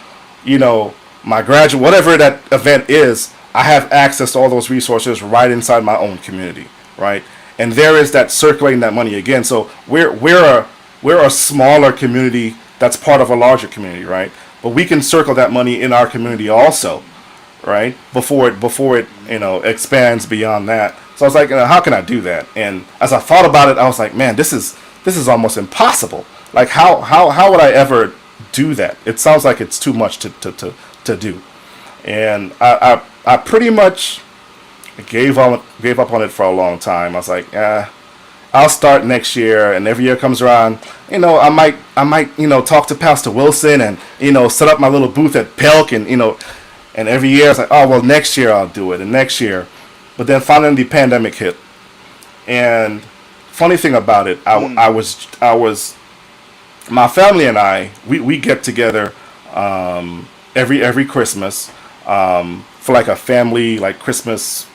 my graduate, whatever that event is. I have access to all those resources right inside my own community, right? And there is that circulating that money again. So we're a smaller community that's part of a larger community, right? But we can circle that money in our community also, right? Before it expands beyond that. So I was like, how can I do that? And as I thought about it, I was like, man, this is almost impossible. Like how would I ever do that? It sounds like it's too much to do. And I pretty much gave up on it for a long time. I was like, I'll start next year, and every year comes around, I might talk to Pastor Wilson and set up my little booth at Pelk, and every year it's like, oh well, next year I'll do it, and next year. But then finally the pandemic hit, and funny thing about it, I was my family and we get together every Christmas for like a family like Christmas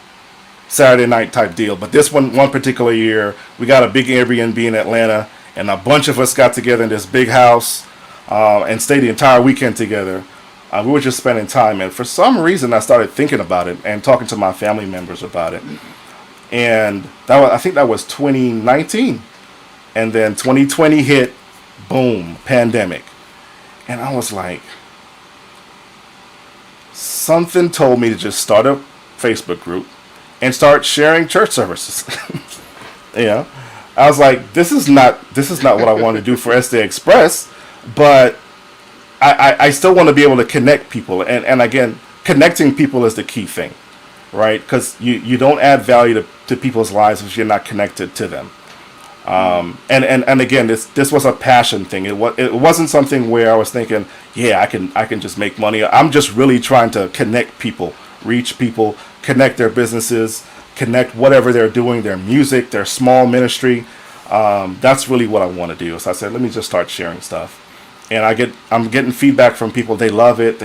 Saturday night type deal. But this one particular year, we got a big Airbnb in Atlanta, and a bunch of us got together in this big house and stayed the entire weekend together. We were just spending time, and for some reason, I started thinking about it and talking to my family members about it. And I think that was 2019, and then 2020 hit, boom, pandemic, and I was like, something told me to just start a Facebook group and start sharing church services. I was like, this is not what I want to do for SD Express, but I still want to be able to connect people, and again, connecting people is the key thing, right? Because you don't add value to people's lives if you're not connected to them. And again, this was a passion thing. It wasn't something where I was thinking, yeah, I can just make money. I'm just really trying to connect people, reach people, connect their businesses, connect whatever they're doing, their music, their small ministry. That's really what I want to do. So I said, let me just start sharing stuff. And I'm getting feedback from people. They love it.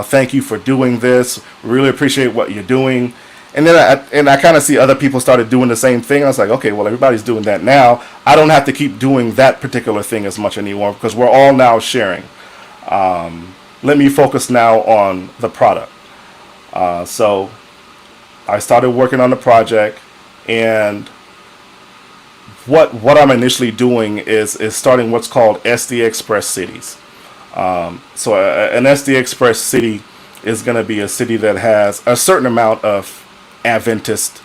Thank you for doing this. Really appreciate what you're doing. And then I kind of see other people started doing the same thing. I was like, okay, well, everybody's doing that now. I don't have to keep doing that particular thing as much anymore because we're all now sharing. Let me focus now on the product. So I started working on the project, and what I'm initially doing is starting what's called SD Express cities. So an SD Express city is going to be a city that has a certain amount of Adventist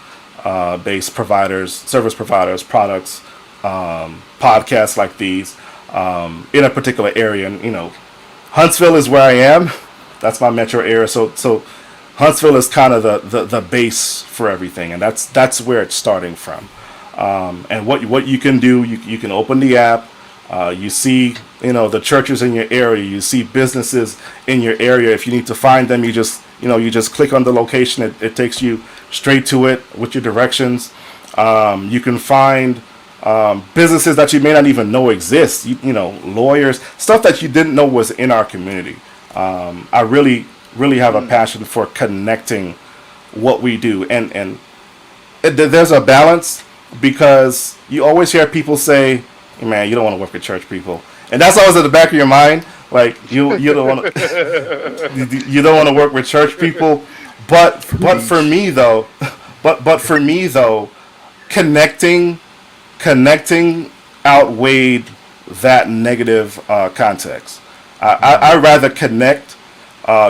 based providers, service providers, products, podcasts like these in a particular area. And Huntsville is where I am. That's my metro area. So Huntsville is kind of the base for everything, and that's where it's starting from. And what you can do, you can open the app. You see, the churches in your area. You see businesses in your area. If you need to find them, you just click on the location. It takes you straight to it with your directions. You can find businesses that you may not even know exist. Lawyers, stuff that you didn't know was in our community. I really have a passion for connecting what we do, and there's a balance, because you always hear people say, "Man, you don't want to work with church people," and that's always at the back of your mind. Like you don't want to you don't want to work with church people, but for me though, connecting outweighed that negative context. I rather connect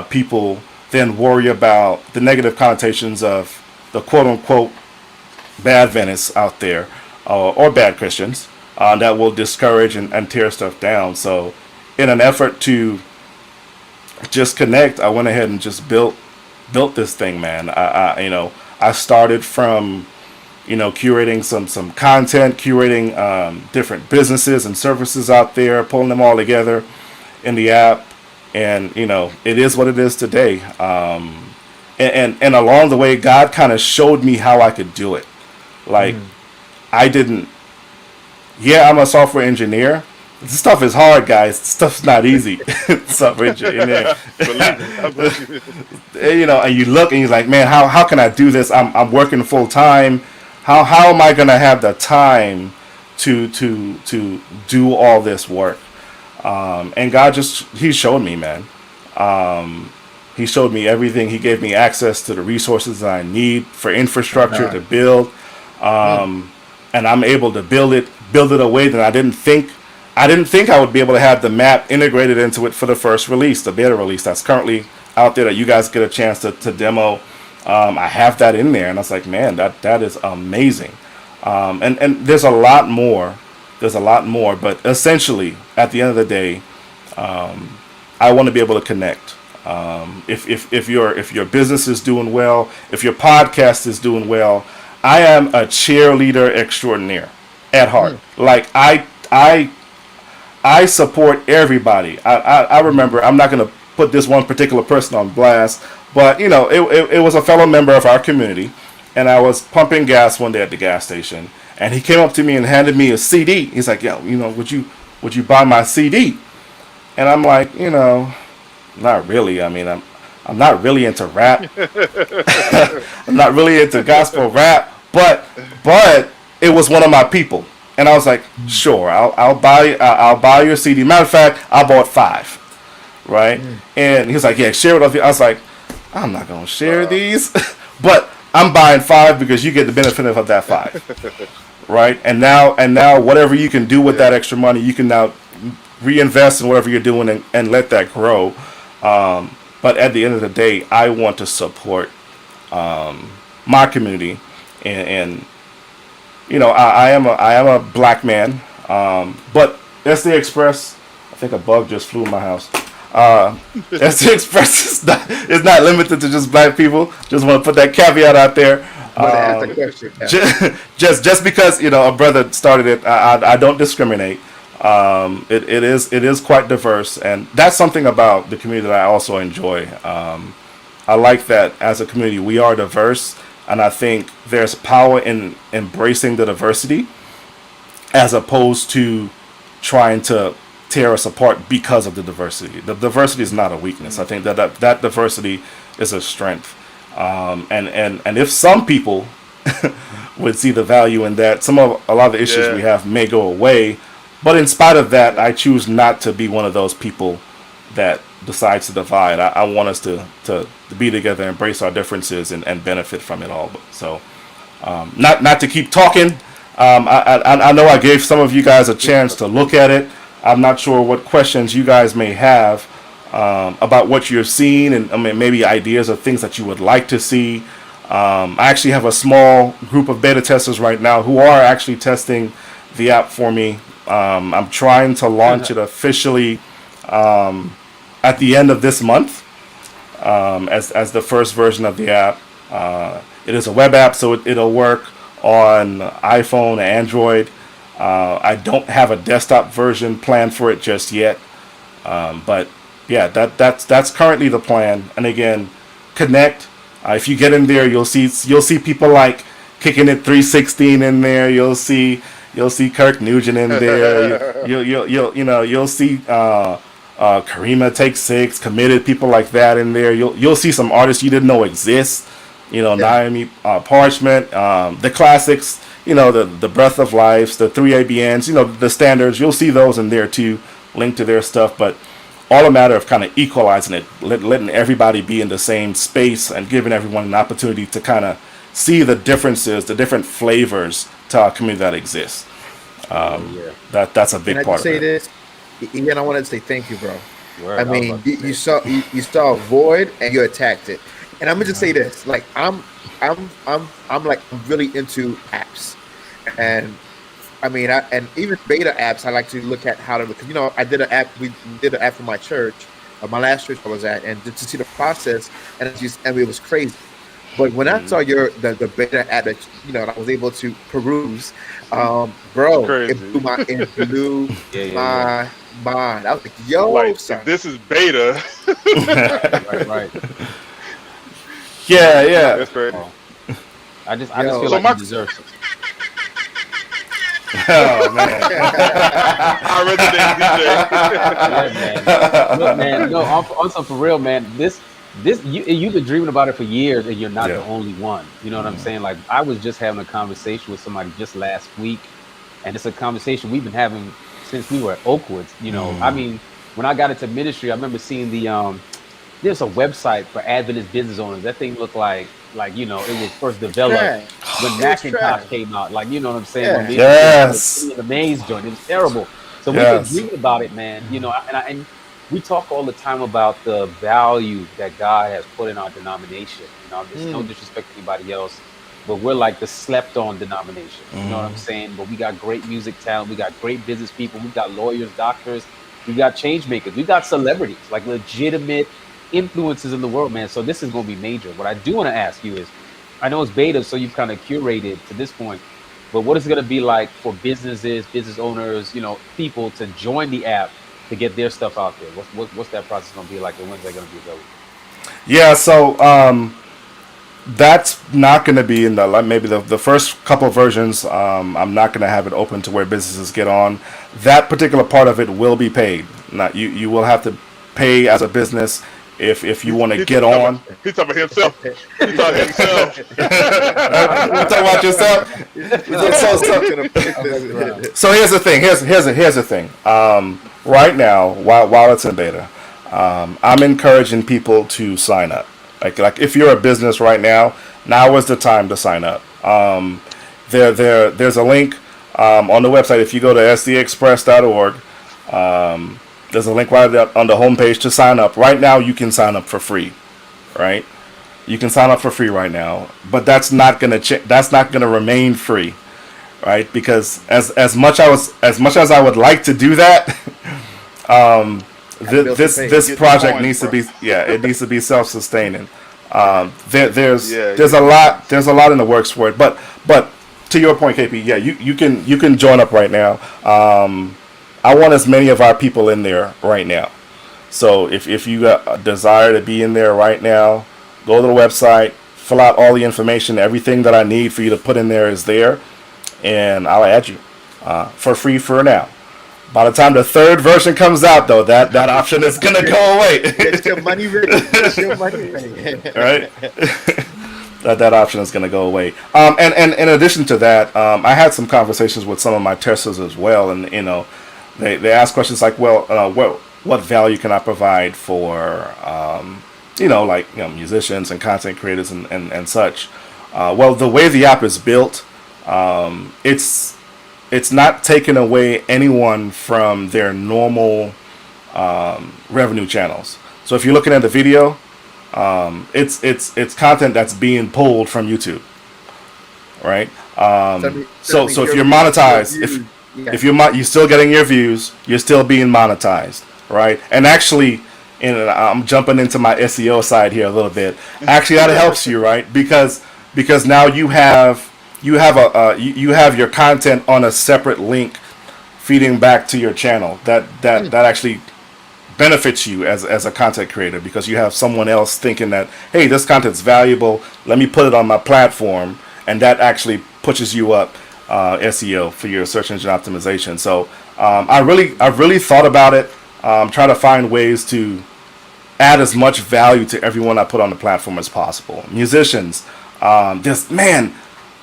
people than worry about the negative connotations of the quote unquote bad Adventists out there, or bad Christians that will discourage and tear stuff down. So in an effort to just connect, I went ahead and just built this thing, man. I started from curating some content, curating different businesses and services out there, pulling them all together in the app, and it is what it is today. And along the way, God kind of showed me how I could do it. Like, I'm a software engineer. This stuff is hard, guys. This stuff's not easy. Software engineer. And you look and you're like, man, how can I do this? I'm working full time. How am I gonna have the time to do all this work? And God He showed me, man. He showed me everything. He gave me access to the resources that I need for infrastructure to build. And I'm able to build it a way that I didn't think I would be able to have the map integrated into it for the first release, the beta release that's currently out there that you guys get a chance to demo. I have that in there, and I was like, man, that is amazing. And there's a lot more. But essentially, at the end of the day, I want to be able to connect. If your business is doing well, if your podcast is doing well, I am a cheerleader extraordinaire at heart. Like I support everybody. I remember, I'm not going to put this one particular person on blast, but it was a fellow member of our community, and I was pumping gas one day at the gas station, and he came up to me and handed me a CD. He's like, "Yo, would you buy my CD?" And I'm like, not really. I mean, I'm not really into rap. I'm not really into gospel rap, but it was one of my people, and I was like, sure, I'll buy your CD. Matter of fact, I bought 5, right? And he was like, yeah, share it with you. I was like, I'm not gonna share these, but I'm buying 5 because you get the benefit of that 5, right? And now, whatever you can do with that extra money, you can now reinvest in whatever you're doing and let that grow. But at the end of the day, I want to support my community, and I am a black man, but SD Express, I think a bug just flew in my house. SD Express is not limited to just black people. Just want to put that caveat out there. Ask the question. Just because a brother started it, I don't discriminate. It is quite diverse, and that's something about the community that I also enjoy. I like that as a community we are diverse, and I think there's power in embracing the diversity as opposed to trying to tear us apart because of the diversity. The diversity is not a weakness. I think that diversity is a strength. And if some people would see the value in that, a lot of the issues we have may go away. But in spite of that, I choose not to be one of those people that decides to divide. I want us to be together, embrace our differences, and benefit from it all. So, not to keep talking. I know I gave some of you guys a chance to look at it. I'm not sure what questions you guys may have. about what you're seeing, and I mean, maybe ideas of things that you would like to see. I actually have a small group of beta testers right now who are actually testing the app for me. I'm trying to launch it officially at the end of this month as the first version of the app. It is a web app, so it'll work on iPhone, Android. I don't have a desktop version planned for it just yet, but yeah, that's currently the plan. And again, connect. If you get in there, you'll see people like Kickin'It 316 in there. You'll see Kirk Nugent in there. You'll see Karima Take Six, Committed, people like that in there. You'll see some artists you didn't know exist. Naomi Parchment, the classics. The Breath of Lives, the 3ABNs. The standards. You'll see those in there too, linked to their stuff. But all a matter of kind of equalizing it, letting everybody be in the same space and giving everyone an opportunity to kind of see the differences, the different flavors to our community that exists. That's a big part of it. This? Ian, I wanted to say thank you, bro. I mean, you saw a void and you attacked it. And I'm gonna just say this: like I'm really into apps, and I mean, and even beta apps. I like to look at how to, because I did an app. We did an app for my church, my last church I was at, and to see the process, and it was crazy. But when I saw the beta app that I was able to peruse, bro, it blew my mind. I was like, yo, like, this is beta. right. Yeah. That's great. I just feel like you deserve it. Oh man. Our resident DJ. Yeah, man. Look, man. No, also for real, man. You've been dreaming about it for years, and you're not the only one. You know what I'm saying? Like, I was just having a conversation with somebody just last week, and it's a conversation we've been having since we were at Oakwood. I mean, when I got into ministry, I remember seeing there's a website for Adventist business owners. That thing looked like it was first developed when Macintosh came out. Like, you know what I'm saying? Yes. The maze joint. It was terrible. So we've been dreaming about it, man. And we talk all the time about the value that God has put in our denomination. There's no disrespect to anybody else, but we're like the slept-on denomination. You know what I'm saying? But we got great music talent. We got great business people. We got lawyers, doctors. We got change makers. We got celebrities, like legitimate influences in the world, man. So this is going to be major. What I do want to ask you is, I know it's beta, so you've kind of curated to this point, but what is it going to be like for businesses, business owners, people to join the app to get their stuff out there? What's that process going to be like, and when's that going to be available? Yeah, so that's not going to be in maybe the first couple of versions. I'm not going to have it open to where businesses get on. That particular part of it will be paid. Not you will have to pay as a business if you want to get on. He's talking about himself. He's talking himself. You talking about yourself? So here's the thing. Here's the thing. Right now, while it's in beta, I'm encouraging people to sign up. Like if you're a business right now is the time to sign up. There's a link on the website. If you go to sdexpress.org, there's a link right up on the homepage to sign up. Right now, you can sign up for free, right? You can sign up for free right now, but that's not gonna remain free, right? Because as much as I would like to do that, this project needs to be it needs to be self-sustaining. There's a lot in the works for it, but to your point, KP, you can join up right now. I want as many of our people in there right now. So if you got a desire to be in there right now, go to the website, fill out all the information, everything that I need for you to put in there is there, and I'll add you for free for now. By the time the third version comes out, though, that option is gonna go away. Get your money ready. Get your money ready. Right. That option is going to go away. And in addition to that, I had some conversations with some of my testers as well, and they ask questions like, what value can I provide for musicians and content creators and such. The way the app is built, it's not taking away anyone from their normal revenue channels. So if you're looking at the video, it's content that's being pulled from YouTube, right? So if you're monetized, you're still getting your views, you're still being monetized, right? And actually, I'm jumping into my SEO side here a little bit. Actually, that helps you, right? Because now you have your content on a separate link feeding back to your channel that actually benefits you as a content creator, because you have someone else thinking that, hey, this content's valuable, let me put it on my platform, and that actually pushes you up SEO for your search engine optimization. So I've really thought about it, trying to find ways to add as much value to everyone I put on the platform as possible. Musicians,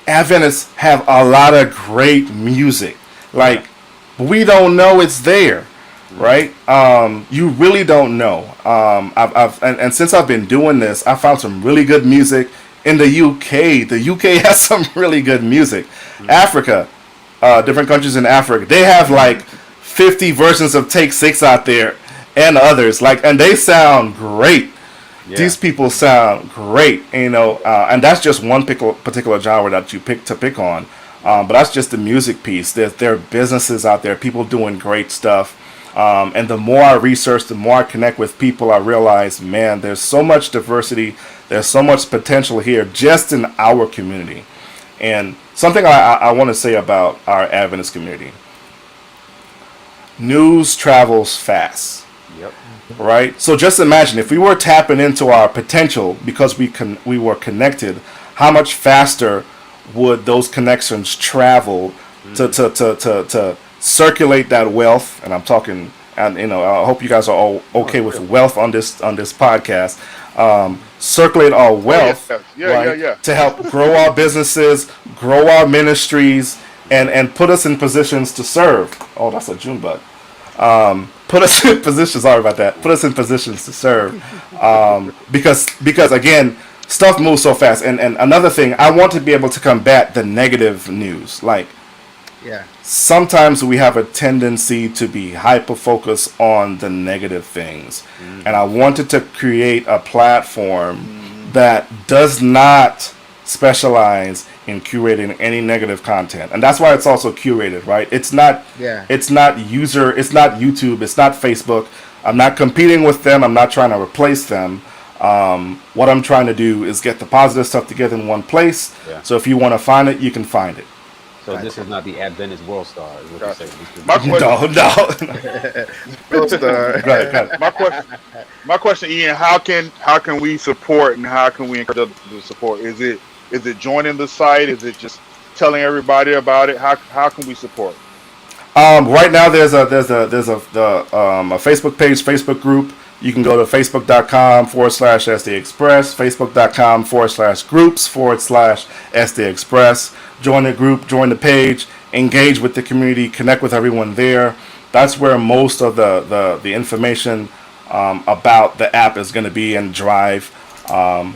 Adventists have a lot of great music. Like, we don't know it's there, right? You really don't know. And since I've been doing this, I found some really good music in the UK. The UK has some really good music. Africa, different countries in Africa, they have like 50 versions of Take 6 out there and others. And they sound great. Yeah. These people sound great, and that's just one particular genre that you pick on. But that's just the music piece. There are businesses out there, people doing great stuff. And the more I research, the more I connect with people, I realize, man, there's so much diversity. There's so much potential here just in our community. And something I want to say about our Adventist community. News travels fast. Yep. Right? So just imagine if we were tapping into our potential because we were connected, how much faster would those connections travel to circulate that wealth? And I'm talking, and I hope you guys are all okay with wealth on this podcast. Circulate our wealth, to help grow our businesses, grow our ministries, and put us in positions to serve. Oh, that's a June bug. Put us in positions. Sorry about that. Put us in positions to serve, because again, stuff moves so fast. And another thing, I want to be able to combat the negative news. Sometimes we have a tendency to be hyper focused on the negative things, and I wanted to create a platform that does not specialize in curating any negative content, and that's why it's also curated, right? It's not YouTube, it's not Facebook. I'm not competing with them, I'm not trying to replace them. What I'm trying to do is get the positive stuff together in one place. So if you want to find it, you can find it. So this is not the Adventist World Star, is what you're saying. My question, Ian, how can we support, and how can we encourage others to support? Is it joining the site? Is it just telling everybody about it? How can we support? Right now there's a Facebook page, Facebook group. You can go to facebook.com/SD Express, facebook.com/groups/SD Express. Join the group, join the page, engage with the community, connect with everyone there. That's where most of the information about the app is going to be and drive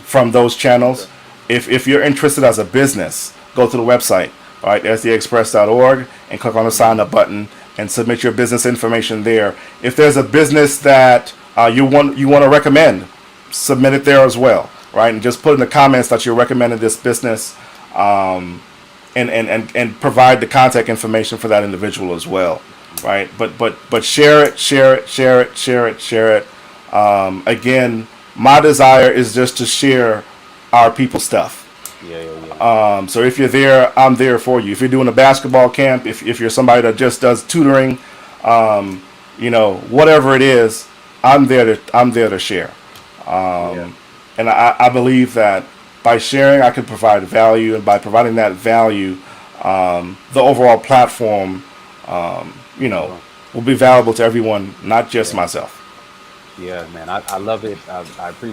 from those channels. If you're interested as a business, go to the website, all right, sdexpress.org, and click on the sign up button and submit your business information there. If there's a business that you want to recommend, submit it there as well, right? And just put in the comments that you're recommending this business, and provide the contact information for that individual as well, right? But share it. Again, my desire is just to share our people's stuff. So if you're there, I'm there for you. If you're doing a basketball camp, if you're somebody that just does tutoring, whatever it is, I'm there to share. And I believe that by sharing, I can provide value, and by providing that value, the overall platform, will be valuable to everyone, not just myself. Yeah, man, I love it.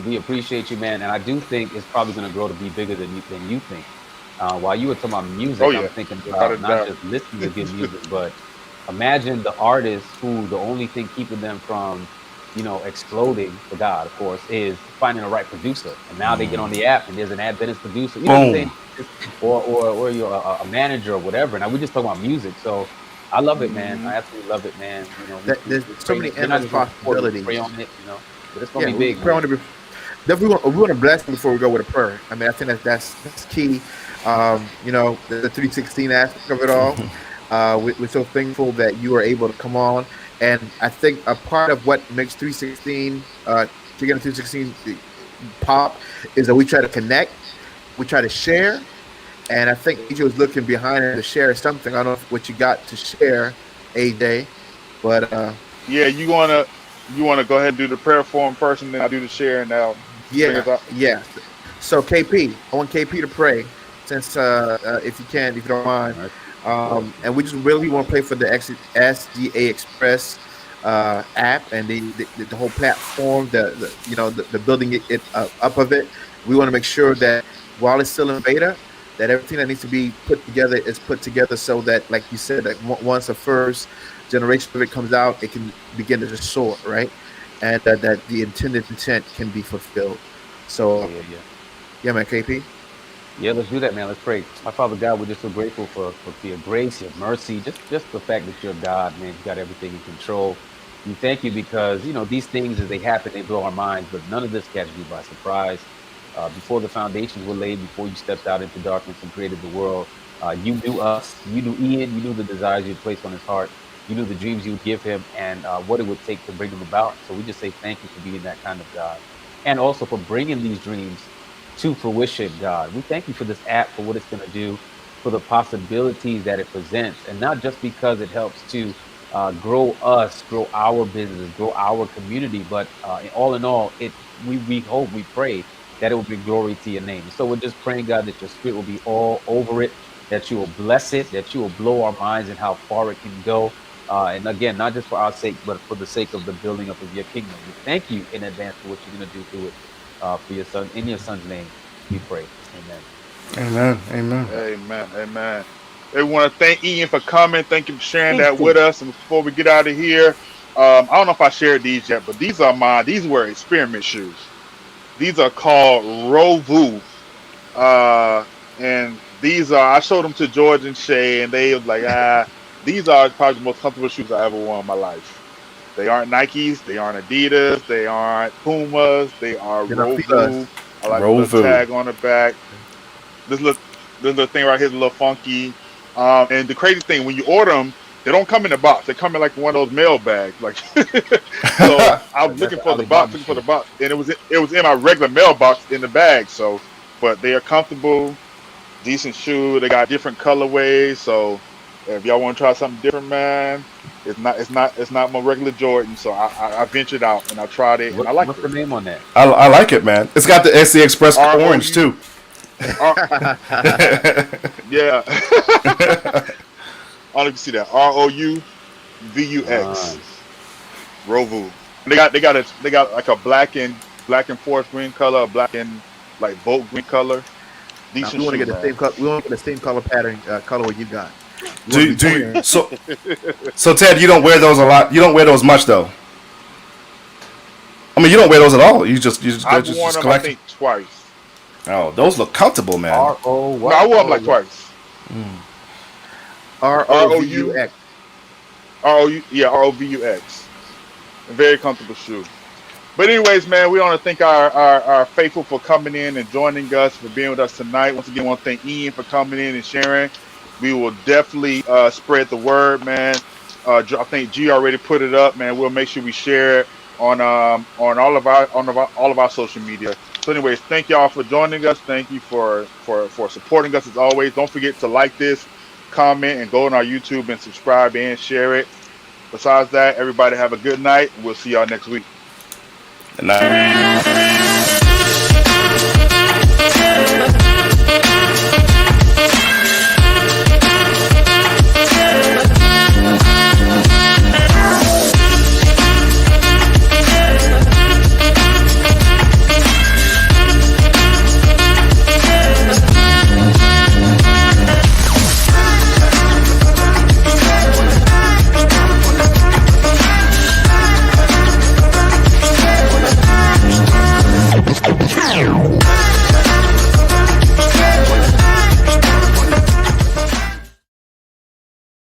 We appreciate you, man, and I do think it's probably going to grow to be bigger than you think. While you were talking about music, I'm thinking about not just listening to good music, but imagine the artists who the only thing keeping them from, exploding for God, of course, is finding the right producer. And now they get on the app and there's an Adventist producer, you know what I'm saying? Or you're a manager or whatever. Now we just talking about music, so I love it, man. I absolutely love it, man. There's so many endless possibilities. But it's gonna Yeah, be we big, pray man. on the. Definitely, we want to bless them before we go with a prayer. I mean, I think that's key. You know, the 316 aspect of it all. We're so thankful that you are able to come on, and I think a part of what makes 316, Kicking It 316 pop, is that we try to connect, we try to share, and I think AJ was looking behind her to share something. I don't know what you got to share, AJ, but Yeah, you wanna go ahead and do the prayer for him first, and then I do the share, and now bring us yeah, up. yeah. So KP, I want KP to pray, since if you can, if you don't mind, All right. Of course, man. and we just really want to pray for the SDA Express app and the whole platform, the building it up of it. We want to make sure that while it's still in beta, that everything that needs to be put together is put together so that, like you said, that once the first generation of it comes out, it can begin to just soar, right? And that the intended intent can be fulfilled. So, Yeah. yeah, man, KP. Yeah, let's do that, man. Let's pray. Our Father God, we're just so grateful for your grace, your mercy, just the fact that you're God, man. You got everything in control. We thank you because, these things as they happen, they blow our minds, but none of this catches you by surprise. Before the foundations were laid, before you stepped out into darkness and created the world, you knew us, you knew Ian, you knew the desires you'd placed on his heart, you knew the dreams you would give him, and what it would take to bring them about. So we just say thank you for being that kind of God, and also for bringing these dreams to fruition, God. We thank you for this app, for what it's going to do, for the possibilities that it presents, and not just because it helps to grow us, grow our business, grow our community, but all in all, we hope, we pray that it will bring glory to your name. So we're just praying, God, that your spirit will be all over it, that you will bless it, that you will blow our minds and how far it can go. And again, not just for our sake, but for the sake of the building up of your kingdom. We thank you in advance for what you're going to do through it. For your son, in your son's name, we pray. Amen. Amen. Amen. Amen. Amen. We want to thank Ian for coming. Thank you for sharing Thank that you. with us. And before we get out of here, I don't know if I shared these yet, but these are mine. These were experiment shoes. These are called Rovu. And these are, I showed them to George and Shay, and they was like, these are probably the most comfortable shoes I ever worn in my life. They aren't Nikes, they aren't Adidas, they aren't Pumas, they are Then I feel Rovu. us. I like the little Rovu. tag on the back. This little thing right here is a little funky. And the crazy thing, when you order them, they don't come in a box. They come in like one of those mail bags. Like, so I was That's looking an for the box, Alibaba looking for shoe. the box, and it was in my regular mailbox in the bag. So, but they are comfortable, decent shoe. They got different colorways. So, if y'all want to try something different, man, it's not my regular Jordan. So I ventured out and I tried it and I liked What's it. the name on that? I like it, man. It's got the SC Express R O orange U too. R yeah. I don't know if you see that. ROUVUX. Nice. Rovu. They got like a black and forest green color, a black and like boat green color. Now Decent we want to shoe, get the man. same color. We want to get the same color pattern, color what you got. We want to Do be do you, twins. so Ted, you don't wear those a lot. You don't wear those much though. I mean, you don't wear those at all. They're I've just, worn just them I collection. think twice. Oh, those look comfortable, man. RO No, what? I wore them like twice. R O U ROVUX. ROVUX. A very comfortable shoe. But anyways, man, we want to thank our faithful for coming in and joining us, for being with us tonight. Once again, I want to thank Ian for coming in and sharing. We will definitely spread the word, man. I think G already put it up, man. We'll make sure we share it on all of our social media. So, anyways, thank y'all for joining us. Thank you for supporting us as always. Don't forget to like this, comment, and go on our YouTube and subscribe and share it. Besides that, everybody have a good night, and we'll see y'all next week. And